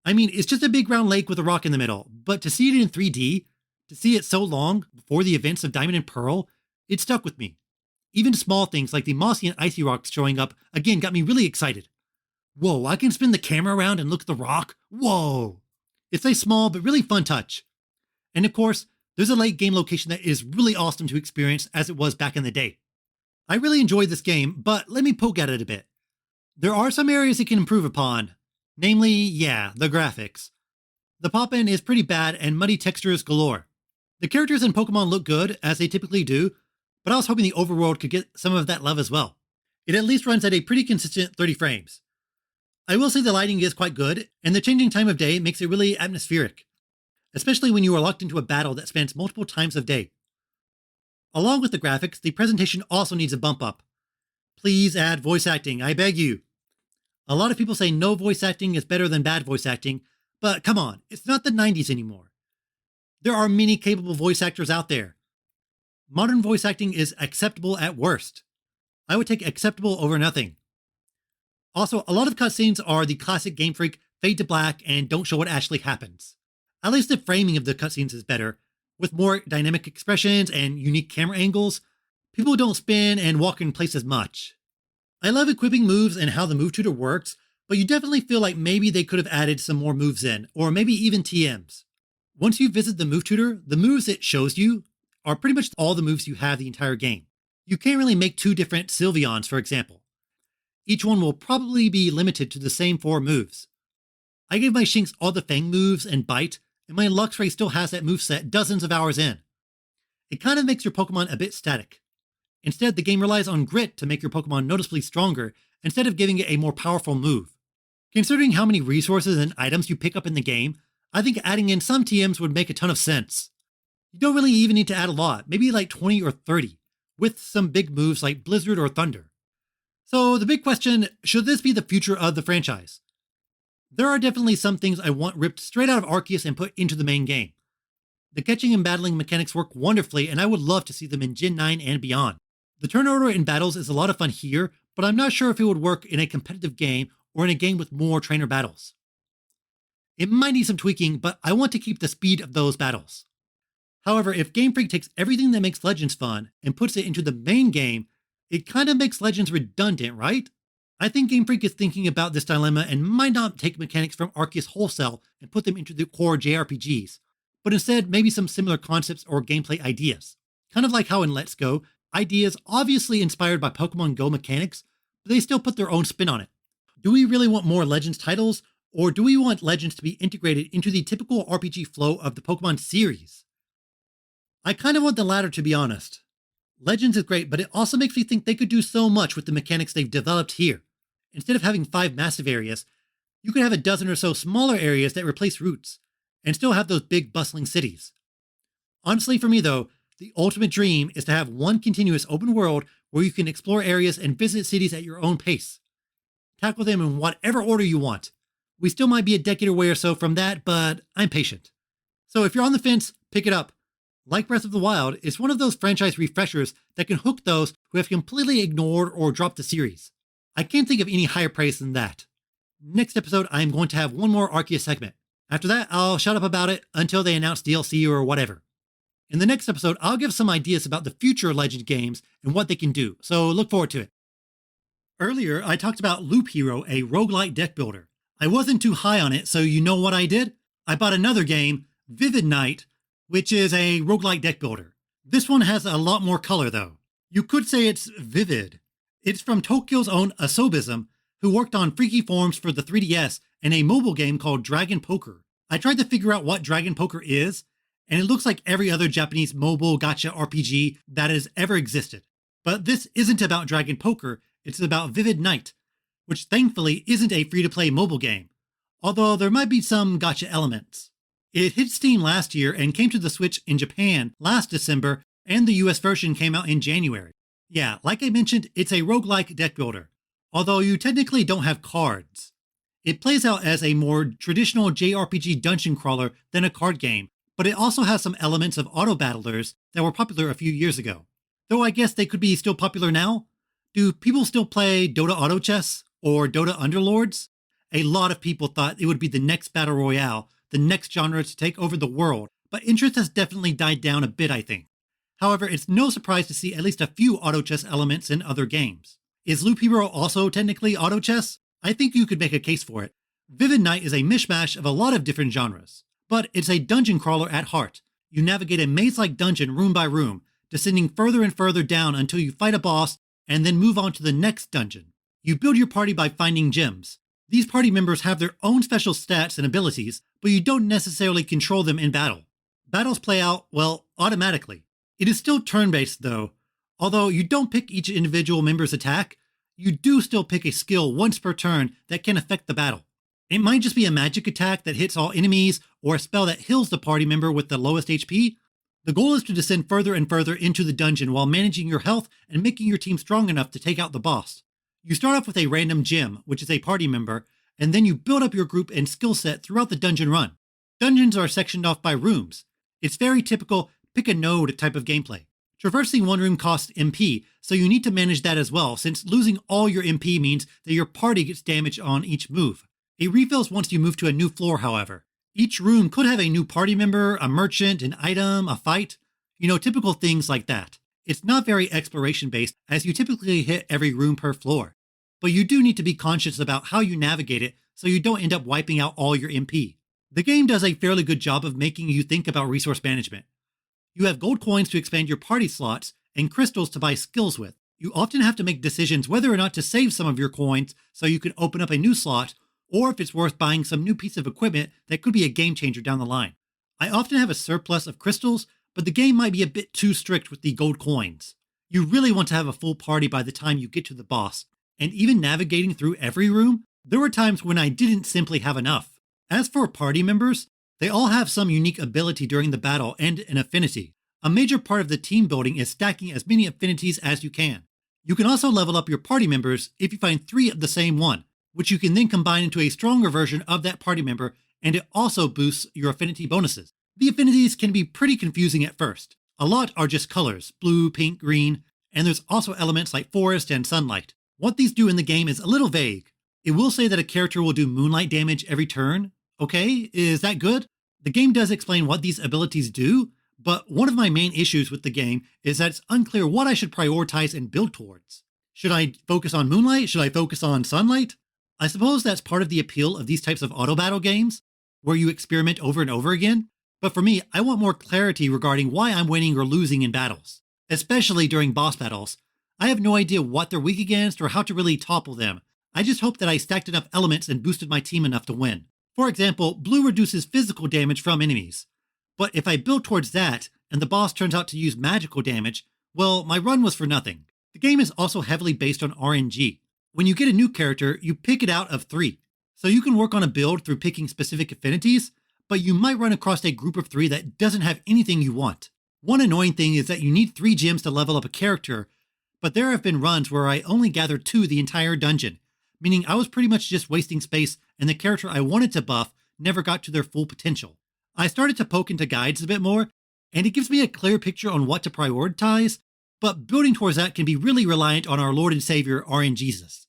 I mean, it's just a big round lake with a rock in the middle, but to see it in 3D, to see it so long before the events of Diamond and Pearl, it stuck with me. Even small things like the mossy and icy rocks showing up, again, got me really excited. Whoa, I can spin the camera around and look at the rock? Whoa! It's a small but really fun touch. And of course, there's a late game location that is really awesome to experience as it was back in the day. I really enjoyed this game, but let me poke at it a bit. There are some areas it can improve upon. Namely, yeah, the graphics. The pop-in is pretty bad and muddy textures galore. The characters in Pokemon look good, as they typically do, but I was hoping the overworld could get some of that love as well. It at least runs at a pretty consistent 30 frames. I will say the lighting is quite good, and the changing time of day makes it really atmospheric, especially when you are locked into a battle that spans multiple times of day. Along with the graphics, the presentation also needs a bump up. Please add voice acting, I beg you. A lot of people say no voice acting is better than bad voice acting, but come on, it's not the 90s anymore. There are many capable voice actors out there. Modern voice acting is acceptable at worst. I would take acceptable over nothing. Also, a lot of cutscenes are the classic Game Freak fade to black and don't show what actually happens. At least the framing of the cutscenes is better, with more dynamic expressions and unique camera angles. People don't spin and walk in place as much. I love equipping moves and how the move tutor works, but you definitely feel like maybe they could have added some more moves in, or maybe even TMs. Once you visit the move tutor, the moves it shows you are pretty much all the moves you have the entire game. You can't really make two different Sylveons, for example. Each one will probably be limited to the same 4 moves. I gave my Shinx all the Fang moves and Bite, and my Luxray still has that moveset dozens of hours in. it kind of makes your Pokemon a bit static. Instead, the game relies on grit to make your Pokemon noticeably stronger instead of giving it a more powerful move. Considering how many resources and items you pick up in the game, I think adding in some TMs would make a ton of sense. You don't really even need to add a lot, maybe like 20 or 30, with some big moves like Blizzard or Thunder. So the big question, should this be the future of the franchise? There are definitely some things I want ripped straight out of Arceus and put into the main game. The catching and battling mechanics work wonderfully, and I would love to see them in Gen 9 and beyond. The turn order in battles is a lot of fun here, but I'm not sure if it would work in a competitive game or in a game with more trainer battles. It might need some tweaking, but I want to keep the speed of those battles. However, if Game Freak takes everything that makes Legends fun and puts it into the main game, it kind of makes Legends redundant, right? I think Game Freak is thinking about this dilemma and might not take mechanics from Arceus wholesale and put them into the core JRPGs, but instead maybe some similar concepts or gameplay ideas. Kind of like how in Let's Go, ideas obviously inspired by Pokemon Go mechanics, but they still put their own spin on it. Do we really want more Legends titles, or do we want Legends to be integrated into the typical RPG flow of the Pokemon series? I kind of want the latter, to be honest. Legends is great, but it also makes me think they could do so much with the mechanics they've developed here. Instead of having 5 massive areas, you could have a dozen or so smaller areas that replace routes, and still have those big bustling cities. Honestly, for me though, the ultimate dream is to have one continuous open world where you can explore areas and visit cities at your own pace. Tackle them in whatever order you want. We still might be a decade away or so from that, but I'm patient. So if you're on the fence, pick it up. Like Breath of the Wild, it's one of those franchise refreshers that can hook those who have completely ignored or dropped the series. I can't think of any higher praise than that. Next episode, I'm going to have one more Arceus segment. After that, I'll shut up about it until they announce DLC or whatever. In the next episode, I'll give some ideas about the future Legend games and what they can do, so look forward to it. Earlier, I talked about Loop Hero, a roguelike deck builder. I wasn't too high on it, so you know what I did? I bought another game, Vivid Knight, which is a roguelike deck builder. This one has a lot more color though. You could say it's vivid. It's from Tokyo's own Asobism, who worked on Freaky Forms for the 3DS and a mobile game called Dragon Poker. I tried to figure out what Dragon Poker is, and it looks like every other Japanese mobile gacha RPG that has ever existed. But this isn't about Dragon Poker, it's about Vivid Knight, which thankfully isn't a free-to-play mobile game, although there might be some gacha elements. It hit Steam last year and came to the Switch in Japan last December, and the US version came out in January. Yeah, like I mentioned, it's a roguelike deck builder, although you technically don't have cards. It plays out as a more traditional JRPG dungeon crawler than a card game, but it also has some elements of autobattlers that were popular a few years ago. Though I guess they could be still popular now. Do people still play Dota Auto Chess or Dota Underlords? A lot of people thought it would be the next battle royale, the next genre to take over the world, but interest has definitely died down a bit, I think. However, it's no surprise to see at least a few auto chess elements in other games. Is Loop Hero also technically auto chess? I think you could make a case for it. Vivid Knight is a mishmash of a lot of different genres, but it's a dungeon crawler at heart. You navigate a maze-like dungeon room by room, descending further and further down until you fight a boss and then move on to the next dungeon. You build your party by finding gems. These party members have their own special stats and abilities, but you don't necessarily control them in battle. Battles play out, well, automatically. It is still turn-based though. Although you don't pick each individual member's attack, you do still pick a skill once per turn that can affect the battle. It might just be a magic attack that hits all enemies, or a spell that heals the party member with the lowest HP. The goal is to descend further and further into the dungeon while managing your health and making your team strong enough to take out the boss. You start off with a random gem, which is a party member, and then you build up your group and skill set throughout the dungeon run. Dungeons are sectioned off by rooms. It's very typical pick a node type of gameplay. Traversing one room costs MP, so you need to manage that as well, since losing all your MP means that your party gets damaged on each move. It refills once you move to a new floor, however. Each room could have a new party member, a merchant, an item, a fight. Typical things like that. It's not very exploration-based, as you typically hit every room per floor. But you do need to be conscious about how you navigate it so you don't end up wiping out all your MP. The game does a fairly good job of making you think about resource management. You have gold coins to expand your party slots and crystals to buy skills with. You often have to make decisions whether or not to save some of your coins so you can open up a new slot, or if it's worth buying some new piece of equipment that could be a game changer down the line. I often have a surplus of crystals, but the game might be a bit too strict with the gold coins. You really want to have a full party by the time you get to the boss, and even navigating through every room, there were times when I didn't simply have enough. As for party members, they all have some unique ability during the battle and an affinity. A major part of the team building is stacking as many affinities as you can. You can also level up your party members if you find 3 of the same one, which you can then combine into a stronger version of that party member, and it also boosts your affinity bonuses. The affinities can be pretty confusing at first. A lot are just colors, blue, pink, green, and there's also elements like forest and sunlight. What these do in the game is a little vague. It will say that a character will do moonlight damage every turn. Okay, is that good? The game does explain what these abilities do, but one of my main issues with the game is that it's unclear what I should prioritize and build towards. Should I focus on moonlight? Should I focus on sunlight? I suppose that's part of the appeal of these types of auto battle games, where you experiment over and over again. But for me, I want more clarity regarding why I'm winning or losing in battles, especially during boss battles. I have no idea what they're weak against or how to really topple them. I just hope that I stacked enough elements and boosted my team enough to win. For example, blue reduces physical damage from enemies. But if I build towards that, and the boss turns out to use magical damage, well, my run was for nothing. The game is also heavily based on RNG. When you get a new character, you pick it out of 3. So you can work on a build through picking specific affinities, but you might run across a group of 3 that doesn't have anything you want. One annoying thing is that you need 3 gems to level up a character, but there have been runs where I only gathered 2 the entire dungeon, meaning I was pretty much just wasting space and the character I wanted to buff never got to their full potential. I started to poke into guides a bit more, and it gives me a clear picture on what to prioritize, but building towards that can be really reliant on our Lord and Savior RNGesus.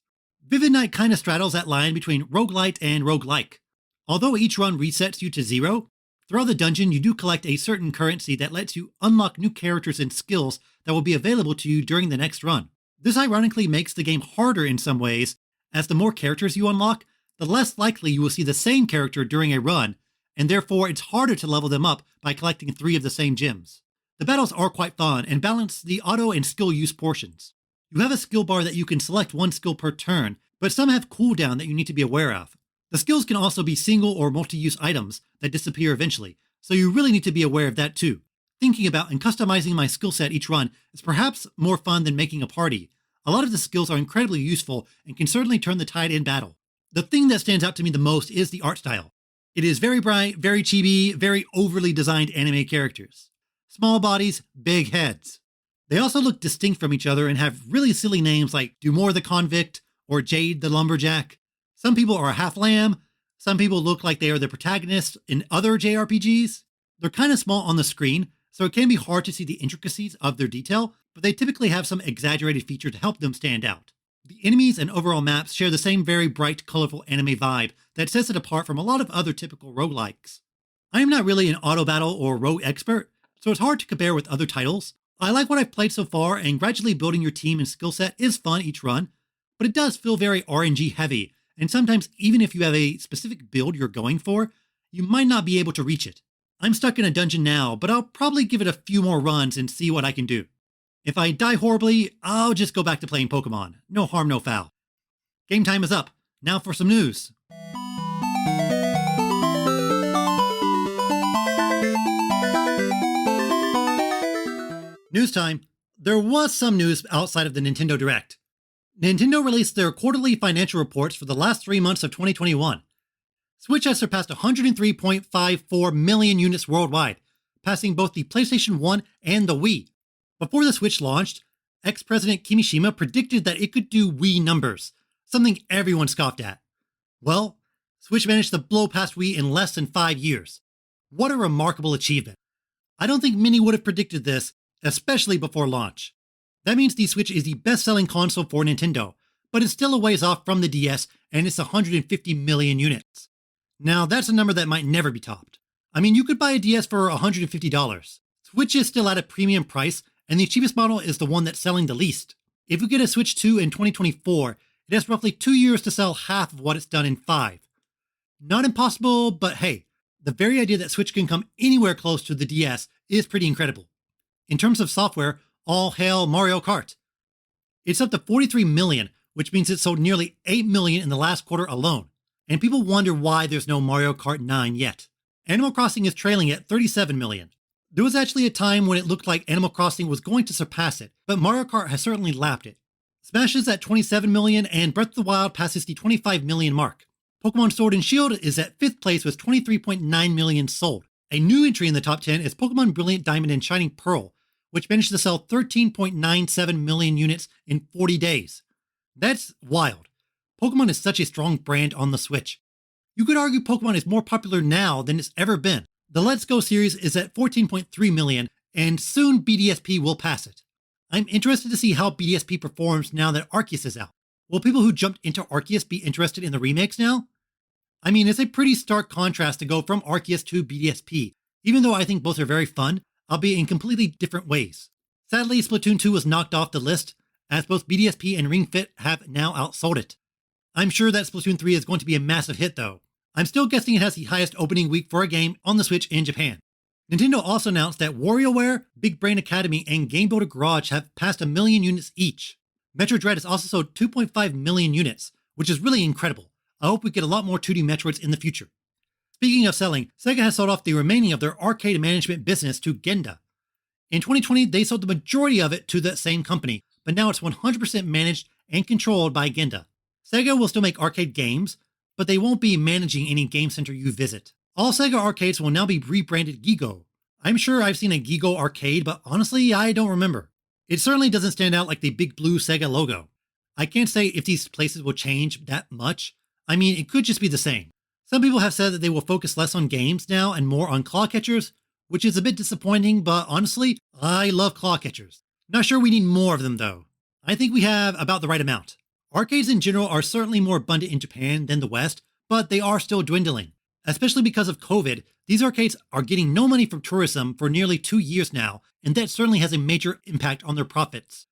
Vivid Night kinda straddles that line between roguelite and roguelike. Although each run resets you to 0, throughout the dungeon you do collect a certain currency that lets you unlock new characters and skills that will be available to you during the next run. This ironically makes the game harder in some ways, as the more characters you unlock, the less likely you will see the same character during a run, and therefore it's harder to level them up by collecting 3 of the same gems. The battles are quite fun and balance the auto and skill use portions. You have a skill bar that you can select 1 skill per turn, but some have cooldown that you need to be aware of. The skills can also be single or multi-use items that disappear eventually, so you really need to be aware of that too. Thinking about and customizing my skill set each run is perhaps more fun than making a party. A lot of the skills are incredibly useful and can certainly turn the tide in battle. The thing that stands out to me the most is the art style. It is very bright, very chibi, very overly designed anime characters. Small bodies, big heads. They also look distinct from each other and have really silly names like Dumore the Convict or Jade the Lumberjack. Some people are half lamb, some people look like they are the protagonists in other JRPGs. They're kind of small on the screen, so it can be hard to see the intricacies of their detail, but they typically have some exaggerated feature to help them stand out. The enemies and overall maps share the same very bright, colorful anime vibe that sets it apart from a lot of other typical roguelikes. I am not really an auto battle or rogue expert, so it's hard to compare with other titles. I like what I've played so far, and gradually building your team and skill set is fun each run, but it does feel very RNG heavy, and sometimes even if you have a specific build you're going for, you might not be able to reach it. I'm stuck in a dungeon now, but I'll probably give it a few more runs and see what I can do. If I die horribly, I'll just go back to playing Pokemon. No harm, no foul. Game time is up. Now for some news. News time. There was some news outside of the Nintendo Direct. Nintendo released their quarterly financial reports for the last 3 months of 2021. Switch has surpassed 103.54 million units worldwide, passing both the PlayStation 1 and the Wii. Before the Switch launched, ex-President Kimishima predicted that it could do Wii numbers, something everyone scoffed at. Well, Switch managed to blow past Wii in less than 5 years. What a remarkable achievement. I don't think many would have predicted this, especially before launch. That means the Switch is the best-selling console for Nintendo, but it's still a ways off from the DS and it's 150 million units. Now, that's a number that might never be topped. I mean, you could buy a DS for $150. Switch is still at a premium price, and the cheapest model is the one that's selling the least. If you get a Switch 2 in 2024, it has roughly 2 years to sell half of what it's done in 5. Not impossible, but hey, the very idea that Switch can come anywhere close to the DS is pretty incredible. In terms of software, all hail Mario Kart. It's up to 43 million, which means it sold nearly 8 million in the last quarter alone. And people wonder why there's no Mario Kart 9 yet. Animal Crossing is trailing at 37 million. There was actually a time when it looked like Animal Crossing was going to surpass it, but Mario Kart has certainly lapped it. Smash is at 27 million, and Breath of the Wild passes the 25 million mark. Pokemon Sword and Shield is at 5th place with 23.9 million sold. A new entry in the top 10 is Pokemon Brilliant Diamond and Shining Pearl, which managed to sell 13.97 million units in 40 days. That's wild. Pokemon is such a strong brand on the Switch. You could argue Pokemon is more popular now than it's ever been. The Let's Go series is at 14.3 million, and soon BDSP will pass it. I'm interested to see how BDSP performs now that Arceus is out. Will people who jumped into Arceus be interested in the remakes now? I mean, it's a pretty stark contrast to go from Arceus to BDSP, even though I think both are very fun, albeit in completely different ways. Sadly, Splatoon 2 was knocked off the list, as both BDSP and Ring Fit have now outsold it. I'm sure that Splatoon 3 is going to be a massive hit though. I'm still guessing it has the highest opening week for a game on the Switch in Japan. Nintendo also announced that WarioWare, Big Brain Academy, and Game Builder Garage have passed 1 million units each. Metro Dread has also sold 2.5 million units, which is really incredible. I hope we get a lot more 2D Metroids in the future. Speaking of selling, Sega has sold off the remaining of their arcade management business to Genda. In 2020, they sold the majority of it to the same company, but now it's 100% managed and controlled by Genda. Sega will still make arcade games, but they won't be managing any game center you visit. All Sega arcades will now be rebranded Gigo. I'm sure I've seen a Gigo arcade, but honestly, I don't remember. It certainly doesn't stand out like the big blue Sega logo. I can't say if these places will change that much. I mean, it could just be the same. Some people have said that they will focus less on games now and more on claw catchers, which is a bit disappointing, but honestly, I love claw catchers. Not sure we need more of them though. I think we have about the right amount. Arcades in general are certainly more abundant in Japan than the West, but they are still dwindling. Especially because of COVID, these arcades are getting no money from tourism for nearly 2 years now, and that certainly has a major impact on their profits.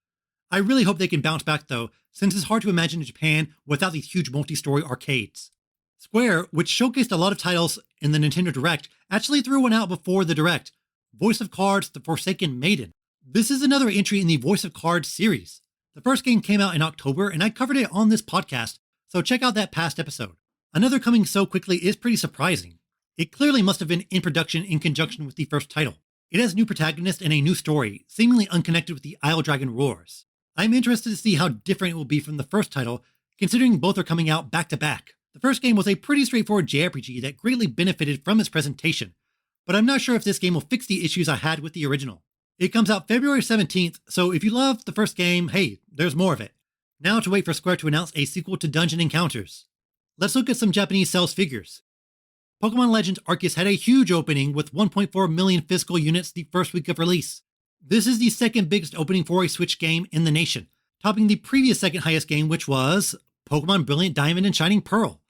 I really hope they can bounce back though, since it's hard to imagine Japan without these huge multi-story arcades. Square, which showcased a lot of titles in the Nintendo Direct, actually threw one out before the Direct. Voice of Cards: The Forsaken Maiden. This is another entry in the Voice of Cards series. The first game came out in October, and I covered it on this podcast, so check out that past episode. Another coming so quickly is pretty surprising. It clearly must have been in production in conjunction with the first title. It has new protagonists and a new story, seemingly unconnected with the Isle Dragon Roars. I'm interested to see how different it will be from the first title, considering both are coming out back to back. The first game was a pretty straightforward JRPG that greatly benefited from its presentation, but I'm not sure if this game will fix the issues I had with the original. It comes out February 17th, so if you loved the first game, hey, there's more of it. Now to wait for Square to announce a sequel to Dungeon Encounters. Let's look at some Japanese sales figures. Pokemon Legends Arceus had a huge opening with 1.4 million physical units the first week of release. This is the second biggest opening for a Switch game in the nation, topping the previous second highest game, which was Pokemon Brilliant Diamond and Shining Pearl.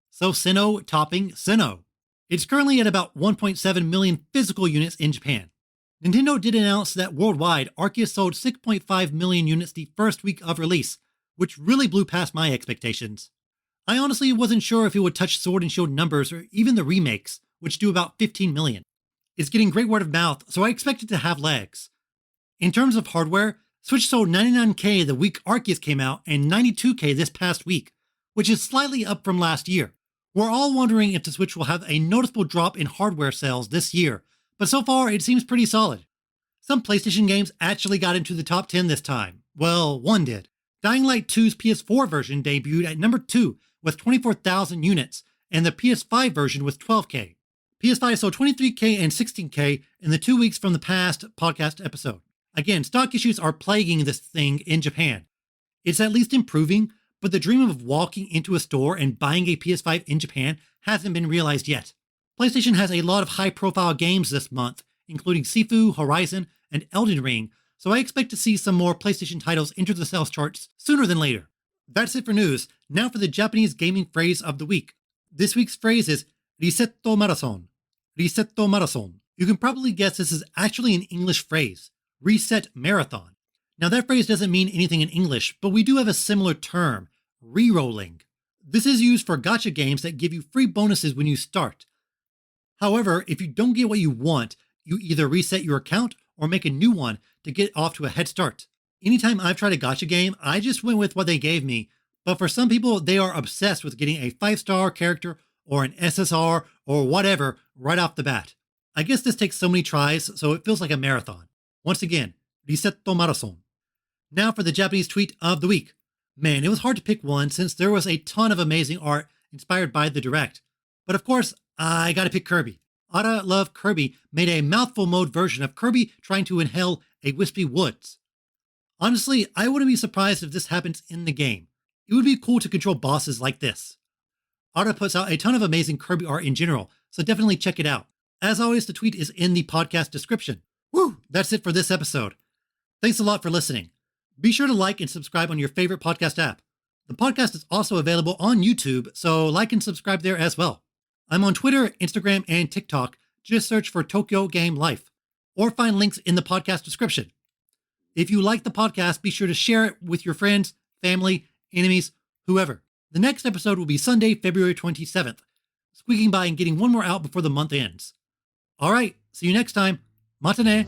So Sinnoh topping Sinnoh. It's currently at about 1.7 million physical units in Japan. Nintendo did announce that worldwide, Arceus sold 6.5 million units the first week of release, which really blew past my expectations. I honestly wasn't sure if it would touch Sword and Shield numbers or even the remakes, which do about 15 million. It's getting great word of mouth, so I expect it to have legs. In terms of hardware, Switch sold 99K the week Arceus came out and 92K this past week, which is slightly up from last year. We're all wondering if the Switch will have a noticeable drop in hardware sales this year, but so far it seems pretty solid. Some PlayStation games actually got into the top 10 this time. Well, one did. Dying Light 2's PS4 version debuted at number 2 with 24,000 units, and the PS5 version with 12K. PS5 sold 23K and 16K in the 2 weeks from the past podcast episode. Again, stock issues are plaguing this thing in Japan. It's at least improving, but the dream of walking into a store and buying a PS5 in Japan hasn't been realized yet. PlayStation has a lot of high-profile games this month, including Sifu, Horizon, and Elden Ring, so I expect to see some more PlayStation titles enter the sales charts sooner than later. That's it for news. Now for the Japanese gaming phrase of the week. This week's phrase is risetto marason. Risetto marason. You can probably guess this is actually an English phrase. Reset marathon. Now that phrase doesn't mean anything in English, but we do have a similar term, re-rolling. This is used for gacha games that give you free bonuses when you start. However, if you don't get what you want, you either reset your account or make a new one to get off to a head start. Anytime I've tried a gacha game, I just went with what they gave me, but for some people, they are obsessed with getting a 5-star character or an SSR or whatever right off the bat. I guess this takes so many tries, so it feels like a marathon. Once again, risetto marason. Now for the Japanese tweet of the week. Man, it was hard to pick one since there was a ton of amazing art inspired by the direct. But of course, I gotta pick Kirby. Otta Love Kirby made a mouthful mode version of Kirby trying to inhale a wispy woods. Honestly, I wouldn't be surprised if this happens in the game. It would be cool to control bosses like this. Otta puts out a ton of amazing Kirby art in general, so definitely check it out. As always, the tweet is in the podcast description. Woo! That's it for this episode. Thanks a lot for listening. Be sure to like and subscribe on your favorite podcast app. The podcast is also available on YouTube, so like and subscribe there as well. I'm on Twitter, Instagram, and TikTok. Just search for Tokyo Game Life, or find links in the podcast description. If you like the podcast, be sure to share it with your friends, family, enemies, whoever. The next episode will be Sunday, February 27th, squeaking by and getting one more out before the month ends. All right, see you next time. Mata ne!